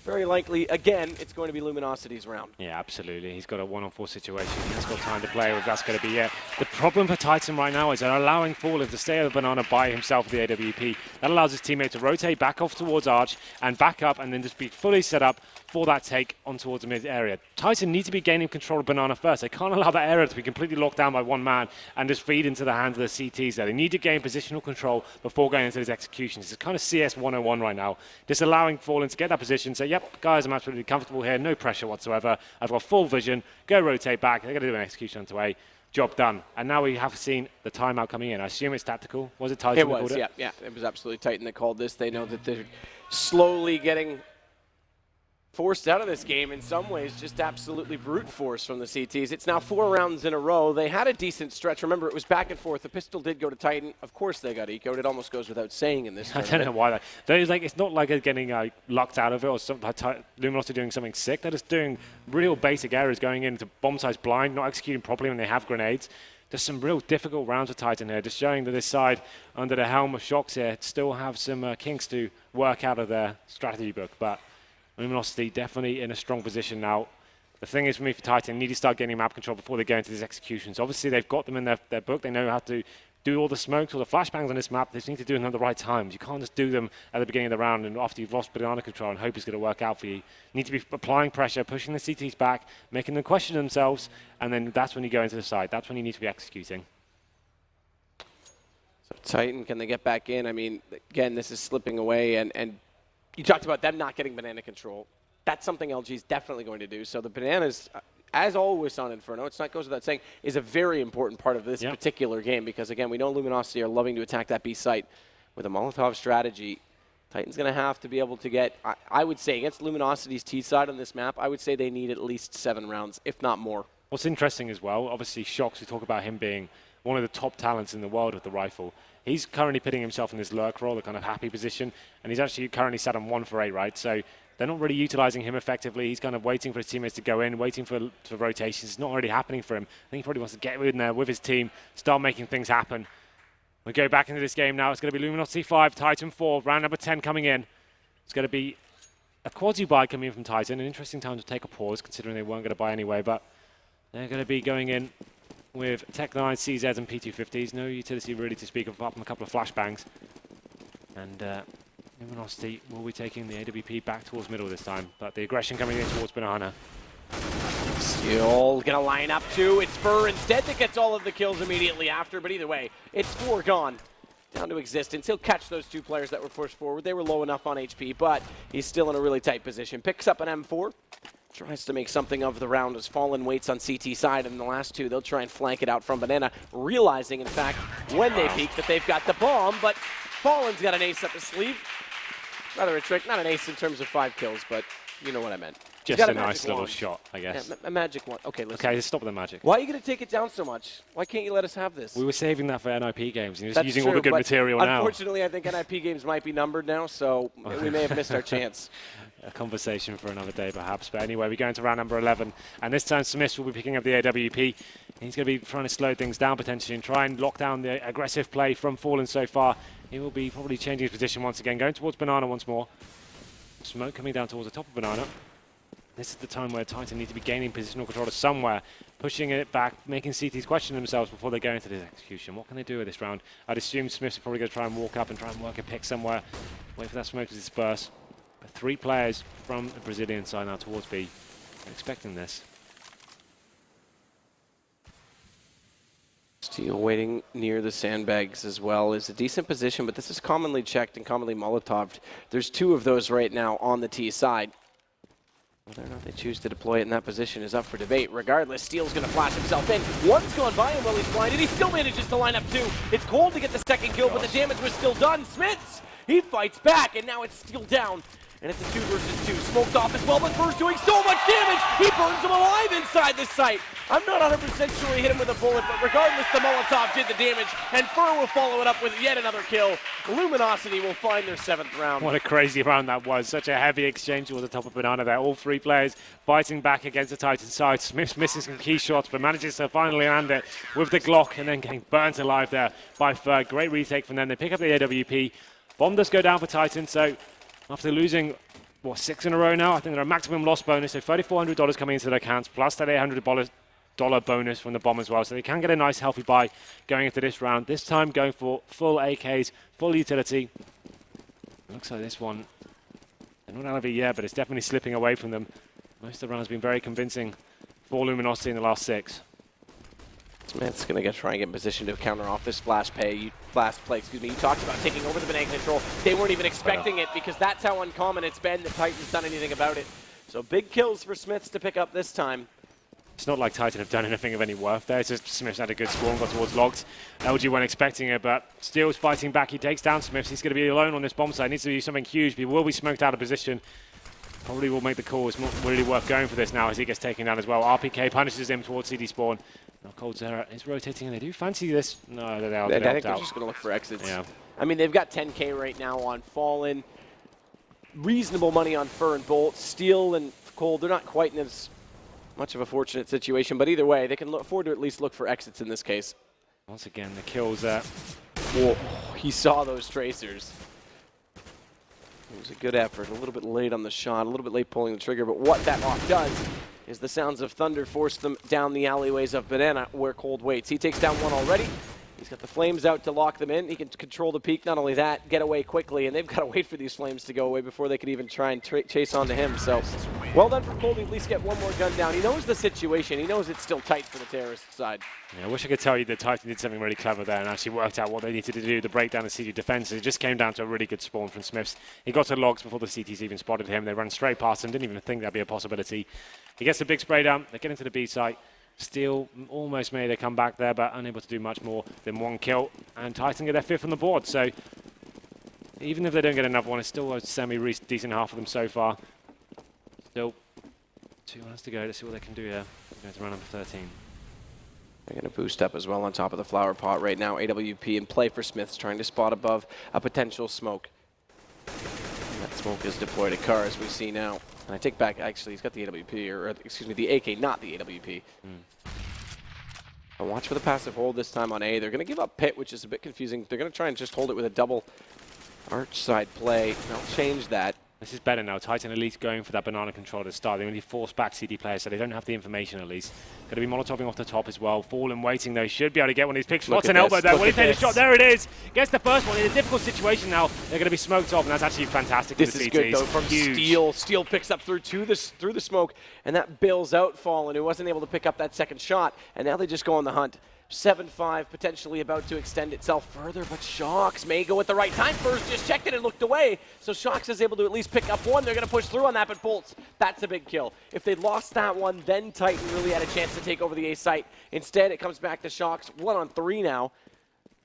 very likely, again, it's going to be Luminosity's round. Yeah, absolutely. He's got a 1-on-4 situation. He's got time to play with. That's going to be it. The problem for Titan right now is they're allowing Fallen to stay at the Banana by himself with the AWP. That allows his teammate to rotate back off towards Arch and back up and then just be fully set up for that take on towards the mid area. Titan need to be gaining control of Banana first. They can't allow that area to be completely locked down by one man and just feed into the hands of the CTs there. They need to gain positional control before going into these executions. It's kind of CS 101 right now. Just allowing Fallen to get that position, say, yep, guys, I'm absolutely comfortable here, no pressure whatsoever. I've got full vision, go rotate back. They're going to do an execution onto A. job done. And now we have seen the timeout coming in. I assume it's tactical. Was it Titan? It was, yeah. It was absolutely Titan that called this. They know that they're slowly getting forced out of this game in some ways, just absolutely brute force from the CTs. It's now 4 rounds in a row. They had a decent stretch. Remember, it was back and forth. The pistol did go to Titan. Of course they got eco'd. It almost goes without saying in this tournament. I don't know why. It's not like they're getting locked out of it or something. Luminosity doing something sick. They're just doing real basic errors, going into bomb size blind, not executing properly when they have grenades. There's some real difficult rounds with Titan here, just showing that this side, under the helm of Shox here, still have some kinks to work out of their strategy book. But Luminosity definitely in a strong position now. The thing is for me for Titan, they need to start getting map control before they go into these executions. Obviously, they've got them in their book. They know how to do all the smokes, all the flashbangs on this map. They just need to do them at the right times. You can't just do them at the beginning of the round and after you've lost banana control and hope it's going to work out for you. You need to be applying pressure, pushing the CTs back, making them question themselves, and then that's when you go into the side. That's when you need to be executing. So Titan, can they get back in? I mean, again, this is slipping away, and you talked about them not getting banana control. That's something LG is definitely going to do. So the bananas, as always on Inferno, it's not goes without saying, is a very important part of this particular game because, again, we know Luminosity are loving to attack that B site. With a Molotov strategy, Titan's going to have to be able to get, I would say, against Luminosity's T side on this map, I would say they need at least 7 rounds, if not more. What's interesting as well, obviously Shox, we talk about him being one of the top talents in the world with the rifle. He's currently putting himself in this lurk role, the kind of happy position, and he's actually currently sat on 1 for 8, right? So they're not really utilizing him effectively. He's kind of waiting for his teammates to go in, waiting for rotations. It's not already happening for him. I think he probably wants to get in there with his team, start making things happen. We go back into this game now. It's going to be Luminosity 5, Titan 4, round number 10 coming in. It's going to be a quasi-buy coming in from Titan. An interesting time to take a pause, considering they weren't going to buy anyway, but they're going to be going in with Tech-9, CZs, and P250s. No utility really to speak of, apart from a couple of flashbangs. And Luminosity will be taking the AWP back towards middle this time, but the aggression coming in towards Banana. Still gonna line up too. It's Fur instead that gets all of the kills immediately after, but either way, it's 4 gone. Down to existence. He'll catch those 2 players that were pushed forward. They were low enough on HP, but he's still in a really tight position. Picks up an M4. Tries to make something of the round as Fallen waits on CT side, and the last 2, they'll try and flank it out from Banana, realizing, in fact, when they peek that they've got the bomb, but Fallen's got an ace up his sleeve. Rather a trick, not an ace in terms of 5 kills, but you know what I meant. Just a nice little shot, I guess. Yeah, a magic one. Okay, listen. Okay, stop with the magic. Why are you going to take it down so much? Why can't you let us have this? We were saving that for NIP games. You're just That's using true, all the good but material now. Unfortunately, I think NIP games might be numbered now, so we may have missed our chance. A conversation for another day, perhaps. But anyway, we go into round number 11, and this time Smith will be picking up the AWP. He's going to be trying to slow things down potentially and try and lock down the aggressive play from Fallen so far. He will be probably changing his position once again, going towards Banana once more. Smoke coming down towards the top of Banana. This is the time where Titan need to be gaining positional control of somewhere, pushing it back, making CTs question themselves before they go into this execution. What can they do with this round? I'd assume Smith's probably going to try and walk up and try and work a pick somewhere, wait for that smoke to disperse. But 3 players from the Brazilian side now towards B. I'm expecting this. Steel waiting near the sandbags as well is a decent position, but this is commonly checked and commonly Molotoved. There's 2 of those right now on the T side. Whether or not they choose to deploy it in that position is up for debate. Regardless, Steel's going to flash himself in. 1's gone by him while he's blinded. He still manages to line up 2. It's cold to get the 2nd kill, but the damage was still done. Smiths, he fights back, and now it's Steel down. And it's a 2 versus 2. Smoked off as well, but Fur's doing so much damage, he burns him alive inside this site. I'm not 100% sure he hit him with a bullet, but regardless, the Molotov did the damage, and Fur will follow it up with yet another kill. Luminosity will find their 7th round. What a crazy round that was. Such a heavy exchange towards the top of Banana there. All 3 players fighting back against the Titan side. Smith's missing some key shots, but manages to finally land it with the Glock, and then getting burnt alive there by Fur. Great retake from them. They pick up the AWP. Bomb does go down for Titan, so after losing, 6 in a row now, I think they're a maximum loss bonus, so $3,400 coming into their accounts, plus that $800 bonus from the bomb as well, so they can get a nice healthy buy going into this round. This time going for full AKs, full utility. It looks like this one, they're not out of it yet, but it's definitely slipping away from them. Most of the round has been very convincing for Luminosity in the last 6. Smith's going to try and get in position to counter off this flash play. You talked about taking over the banana control. They weren't even expecting it because that's how uncommon it's been that Titan's done anything about it. So big kills for Smiths to pick up this time. It's not like Titan have done anything of any worth there. It's just Smiths had a good score and got towards locked. LG weren't expecting it, but Steel's fighting back. He takes down Smiths. He's going to be alone on this bomb site. Needs to do something huge. He will be smoked out of position. Probably will make the call. It's not really worth going for this now as he gets taken down as well. RPK punishes him towards CD spawn. Now coldzera is rotating and they do fancy this. No, they are. I think they're just going to look for exits. Yeah. I mean, they've got 10K right now on Fallen. Reasonable money on Fur and Bolt. Steel and Cold, they're not quite in as much of a fortunate situation, but either way, they can afford to at least look for exits in this case. Once again, the kills there. Whoa, he saw those tracers. It was a good effort, a little bit late on the shot, a little bit late pulling the trigger, but what that lock does is the sounds of thunder force them down the alleyways of Banana where Cold waits. He takes down one already. He's got the flames out to lock them in. He can control the peak. Not only that, get away quickly, and they've got to wait for these flames to go away before they can even try and chase onto him. So, well done for Cold to at least get one more gun down. He knows the situation. He knows it's still tight for the terrorist side. Yeah, I wish I could tell you that Titan did something really clever there and actually worked out what they needed to do to break down the CT defense. It just came down to a really good spawn from Smiths. He got to logs before the CTs even spotted him. They ran straight past him, didn't even think that'd be a possibility. He gets a big spray down. They get into the B site. Steel almost made a comeback there, but unable to do much more than one kill. And Titan get their 5th on the board. So even if they don't get another one, it's still a semi-decent half of them so far. Still 2 rounds to go. Let's see what they can do here. We're going to round number 13. They're going to boost up as well on top of the flower pot right now. AWP in play for Smiths, trying to spot above a potential smoke. And that smoke is deployed at car, as we see now. And I take back, actually, he's got the AWP, or excuse me, the AK, not the AWP. And watch for the passive hold this time on A. They're going to give up pit, which is a bit confusing. They're going to try and just hold it with a double arch side play. They'll change that. This is better now. Titan at least going for that banana control to start. They only force back CD players, so they don't have the information at least. Going to be Molotoving off the top as well. Fallen waiting though. Should be able to get one of these picks. Lots an elbow there. Will he take the shot? There it is. Gets the first one in a difficult situation now. They're going to be smoked off, and that's actually fantastic. This for the is CTs. good though from Huge. Steel. Steel picks up through the smoke, and that bails out Fallen, who wasn't able to pick up that second shot. And now they just go on the hunt. 7-5 potentially about to extend itself further, but Shox may go at the right time. First just checked it and looked away, so Shox is able to at least pick up one. They're going to push through on that, but Bolts, that's a big kill. If they'd lost that one, then Titan really had a chance to take over the A site. Instead, it comes back to Shox, 1-on-3 now,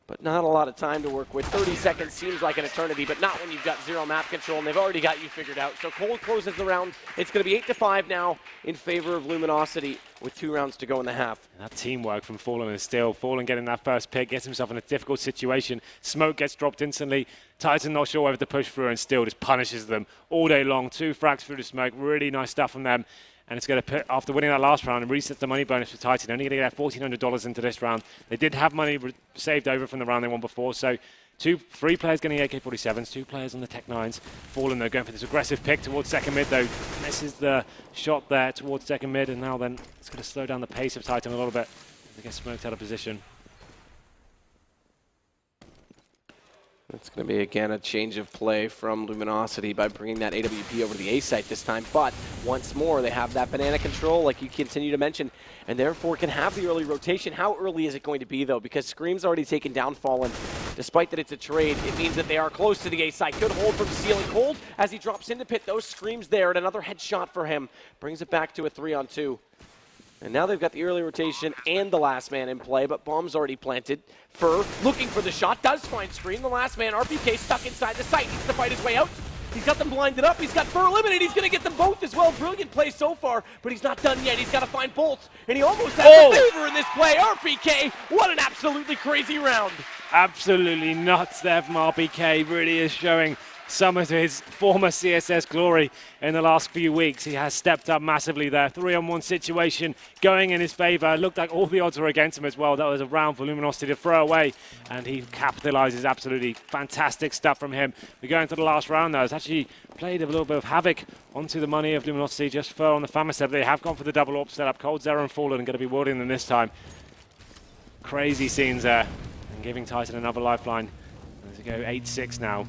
but not a lot of time to work with. 30 seconds seems like an eternity, but not when you've got 0 map control, and they've already got you figured out. So Cold closes the round. It's going to be 8-5 now in favor of Luminosity with 2 rounds to go in the half. And that teamwork from Fallen and Steel. Fallen getting that first pick, gets himself in a difficult situation. Smoke gets dropped instantly. Titan not sure whether to push through, and Steel just punishes them all day long. 2 frags through the smoke. Really nice stuff from them. And it's going to put, after winning that last round, and resets the money bonus for Titan. Only going to get $1,400 into this round. They did have money saved over from the round they won before, so 3 players getting AK-47s, 2 players on the Tech 9s. Fallen, though, going for this aggressive pick towards second mid, though. Misses the shot there towards second mid, and now then it's going to slow down the pace of Titan a little bit. They get smoked out of position. It's going to be, again, a change of play from Luminosity by bringing that AWP over to the A site this time. But once more, they have that banana control, like you continue to mention, and therefore can have the early rotation. How early is it going to be, though? Because Scream's already taken down Fallen. Despite that it's a trade, it means that they are close to the A site. Good hold from Steel and Cold as he drops into pit. Those Screams there, and another headshot for him. Brings it back to a 3-on-2. And now they've got the early rotation and the last man in play, but bomb's already planted. Fur looking for the shot, does find Scream. The last man, RPK, stuck inside the site, needs to fight his way out. He's got them blinded up. He's got Fur eliminated. He's going to get them both as well. Brilliant play so far, but he's not done yet. He's got to find Bolts, and he almost has a favor in this play. RPK, what an absolutely crazy round. Absolutely nuts there from RPK. Really is showing some of his former CSS glory in the last few weeks. He has stepped up massively there. 3-on-1 situation going in his favor. Looked like all the odds were against him as well. That was a round for Luminosity to throw away, and he capitalizes. Absolutely fantastic stuff from him. We go into the last round now. It's actually played a little bit of havoc onto the money of Luminosity. Just fur on the Famous set. They have gone for the double AWP setup. coldzera and Fallen are going to be wielding them this time. Crazy scenes there, and giving Titan another lifeline. As we go 8-6 now.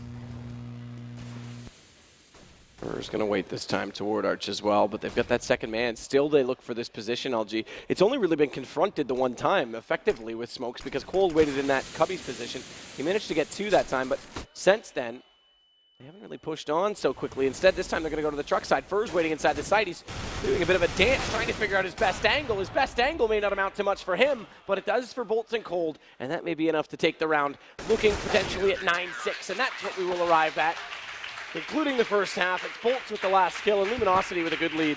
Fur's going to wait this time toward Arch as well, but they've got that second man. Still, they look for this position, LG. It's only really been confronted the one time, effectively, with Smokes, because Cold waited in that Cubby's position. He managed to get 2 that time, but since then, They haven't really pushed on so quickly. Instead, this time they're going to go to the truck side. Fur's waiting inside the site. He's doing a bit of a dance, trying to figure out his best angle. His best angle may not amount to much for him, but it does for Bolts and Cold, and that may be enough to take the round, looking potentially at 9-6, and that's what we will arrive at, including the first half. It's Bolts with the last kill, and Luminosity with a good lead.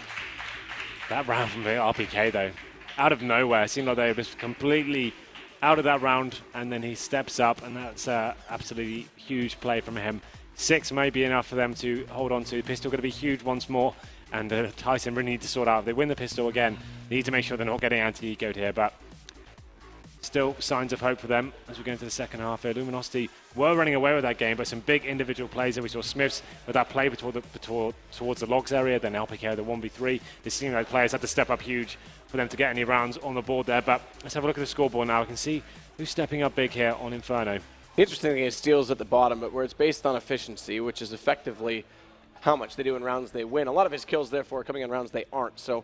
That round from the RPK, though, out of nowhere, it seemed like they were just completely out of that round, and then he steps up, and that's absolutely huge play from him. 6 may be enough for them to hold on to. Pistol going to be huge once more, and Tyson really need to sort out. If they win the pistol again, they need to make sure they're not getting anti-ecoed here, but still signs of hope for them as we go into the second half here. Luminosity were running away with that game, but some big individual plays there. We saw Smiths with that play towards the logs area, then LPK the 1v3. It seemed like players had to step up huge for them to get any rounds on the board there, but let's have a look at the scoreboard now. We can see who's stepping up big here on Inferno. The interesting thing is steals at the bottom, but where it's based on efficiency, which is effectively how much they do in rounds they win. A lot of his kills, therefore, are coming in rounds they aren't. So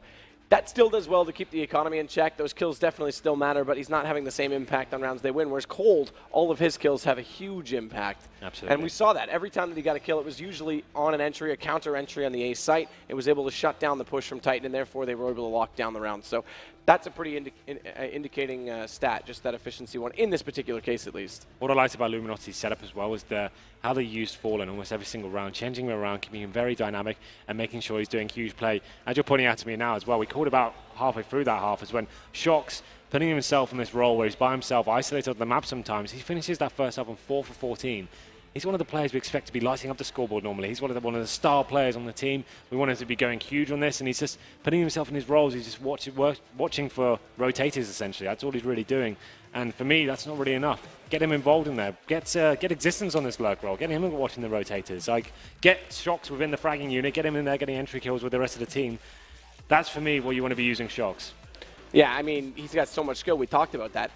that still does well to keep the economy in check. Those kills definitely still matter, but he's not having the same impact on rounds they win. Whereas Cold, all of his kills have a huge impact. Absolutely. And we saw that. Every time that he got a kill, it was usually on an entry, a counter entry on the A site. It was able to shut down the push from Titan, and therefore they were able to lock down the round. So that's a pretty indicating stat, just that efficiency one, in this particular case at least. What I liked about Luminosity's setup as well was how they used Fallen almost every single round, changing him around, keeping him very dynamic, and making sure he's doing huge play. As you're pointing out to me now as well, we called about halfway through that half is when Shox, putting himself in this role where he's by himself, isolated on the map sometimes, he finishes that first half on 4 for 14. He's one of the players we expect to be lighting up the scoreboard normally. He's one of the star players on the team. We want him to be going huge on this, and he's just putting himself in his roles. He's just watching for rotators, essentially. That's all he's really doing. And for me, that's not really enough. Get him involved in there. Get Existence on this lurk role. Get him watching the rotators. Like, get Shox within the fragging unit. Get him in there getting entry kills with the rest of the team. That's, for me, where you want to be using Shox. Yeah, I mean, he's got so much skill. We talked about that.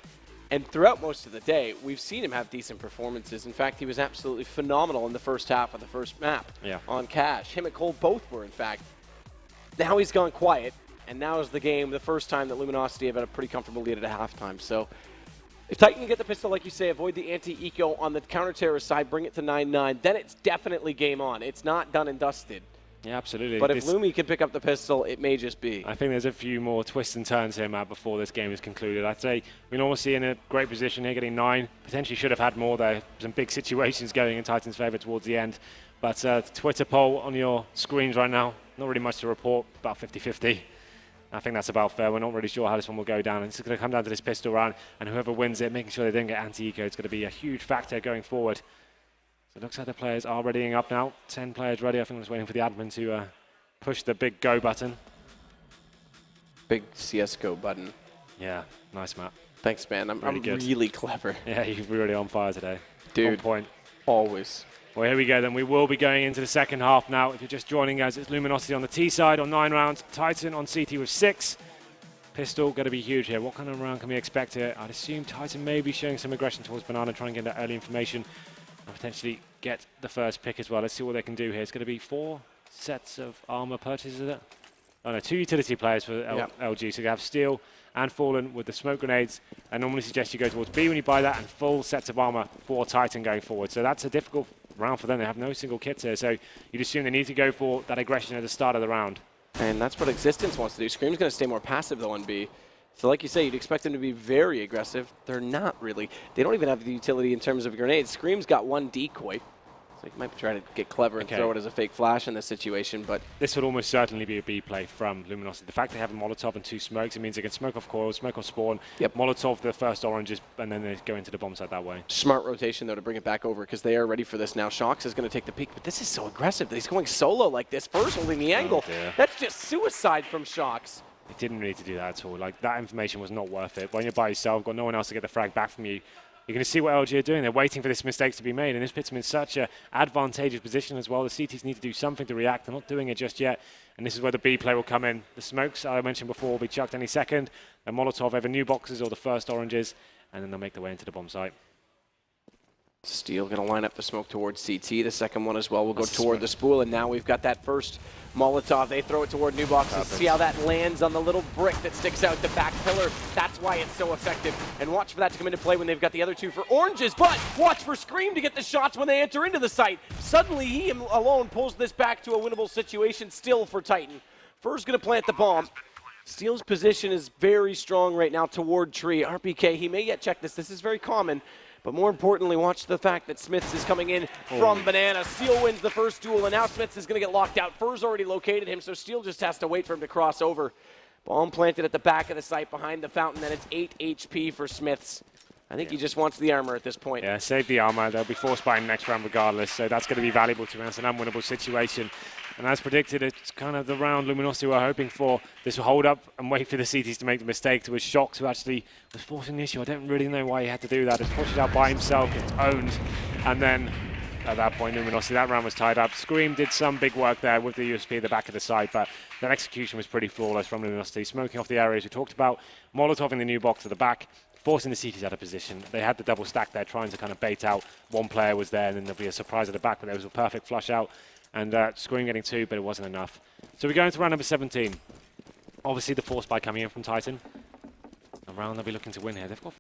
And throughout most of the day, we've seen him have decent performances. In fact, he was absolutely phenomenal in the first half of the first map on Cash. Him and Cole both were, in fact. Now he's gone quiet, and now is the game, the first time that Luminosity have had a pretty comfortable lead at halftime. So if Titan can get the pistol, like you say, avoid the anti-eco on the counter-terrorist side, bring it to 9-9, then it's definitely game on. It's not done and dusted. Yeah, absolutely. But if Lumi can pick up the pistol, it may just be. I think there's a few more twists and turns here, Matt, before this game is concluded. I'd say we're obviously in a great position here, getting 9. Potentially should have had more there. Some big situations going in Titan's favour towards the end. But Twitter poll on your screens right now, not really much to report, about 50-50. I think that's about fair. We're not really sure how this one will go down. It's going to come down to this pistol round, and whoever wins it, making sure they don't get anti-eco, it's going to be a huge factor going forward. So it looks like the players are readying up now. 10 players ready. I think I'm just waiting for the admin to push the big go button. Big CSGO button. Yeah, nice, Matt. Thanks, man. I'm really clever. Yeah, you're really on fire today. Dude, on point. Always. Well, here we go then. We will be going into the second half now. If you're just joining us, it's Luminosity on the T side on 9 rounds. Titan on CT with 6. Pistol going to be huge here. What kind of round can we expect here? I'd assume Titan may be showing some aggression towards Banana, trying to get that early information and potentially get the first pick as well. Let's see what they can do here. It's going to be 4 sets of armor purchases, is it? Oh no, 2 utility players for LG. So you have Steel and Fallen with the smoke grenades. I normally suggest you go towards B when you buy that, and full sets of armor for Titan going forward. So that's a difficult round for them. They have no single kits here, so you'd assume they need to go for that aggression at the start of the round. And that's what Existence wants to do. Scream's going to stay more passive, though, on B. So like you say, you'd expect them to be very aggressive. They're not really. They don't even have the utility in terms of grenades. Scream's got 1 decoy. So you might try to get clever and throw it as a fake flash in this situation, but this would almost certainly be a B play from Luminosity. The fact they have a Molotov and 2 smokes, it means they can smoke off coil, smoke off spawn, Molotov the first oranges, and then they go into the bomb site that way. Smart rotation, though, to bring it back over, because they are ready for this now. Shox is going to take the peak, but this is so aggressive that he's going solo like this, first holding the angle. That's just suicide from Shox. They didn't need to do that at all. Like, that information was not worth it. When you're by yourself, got no one else to get the frag back from you, you're going to see what LG are doing. They're waiting for this mistake to be made, and this puts them in such an advantageous position as well. The CTs need to do something to react. They're not doing it just yet, and this is where the B play will come in. The smokes, I mentioned before, will be chucked any second. The Molotov, either new boxes or the first oranges, and then they'll make their way into the bomb site. Steel going to line up the smoke towards CT. The second one as well will go toward the spool, and now we've got that first Molotov. They throw it toward new boxes. See how that lands on the little brick that sticks out the back pillar. That's why it's so effective. And watch for that to come into play when they've got the other two for oranges. But watch for Scream to get the shots when they enter into the site. Suddenly he alone pulls this back to a winnable situation still for Titan. Fur's going to plant the bomb. Steel's position is very strong right now toward tree. RPK, he may yet check this. This is very common. But more importantly, watch the fact that Smiths is coming in from Banana. Steel wins the first duel, and now Smiths is going to get locked out. Fur's already located him, so Steel just has to wait for him to cross over. Bomb planted at the back of the site behind the fountain, and it's 8 HP for Smiths. I think he just wants the armor at this point. Yeah, save the armor. They'll be forced by next round regardless, so that's going to be valuable to him. It's an unwinnable situation. And as predicted, it's kind of the round Luminosity were hoping for. This will hold up and wait for the CTs to make the mistake. To his shock, who actually was forcing the issue. I don't really know why he had to do that. It's pushed it out by himself, it's owned. And then at that point, Luminosity, that round was tied up. Scream did some big work there with the USP at the back of the side, but that execution was pretty flawless from Luminosity. Smoking off the areas we talked about. Molotov in the new box at the back, forcing the CTs out of position. They had the double stack there, trying to kind of bait out. One player was there, and then there'll be a surprise at the back, but there was a perfect flush out. And Scream getting 2, but it wasn't enough. So we go into round number 17. Obviously, the force by coming in from Titan. A round they'll be looking to win here. They've got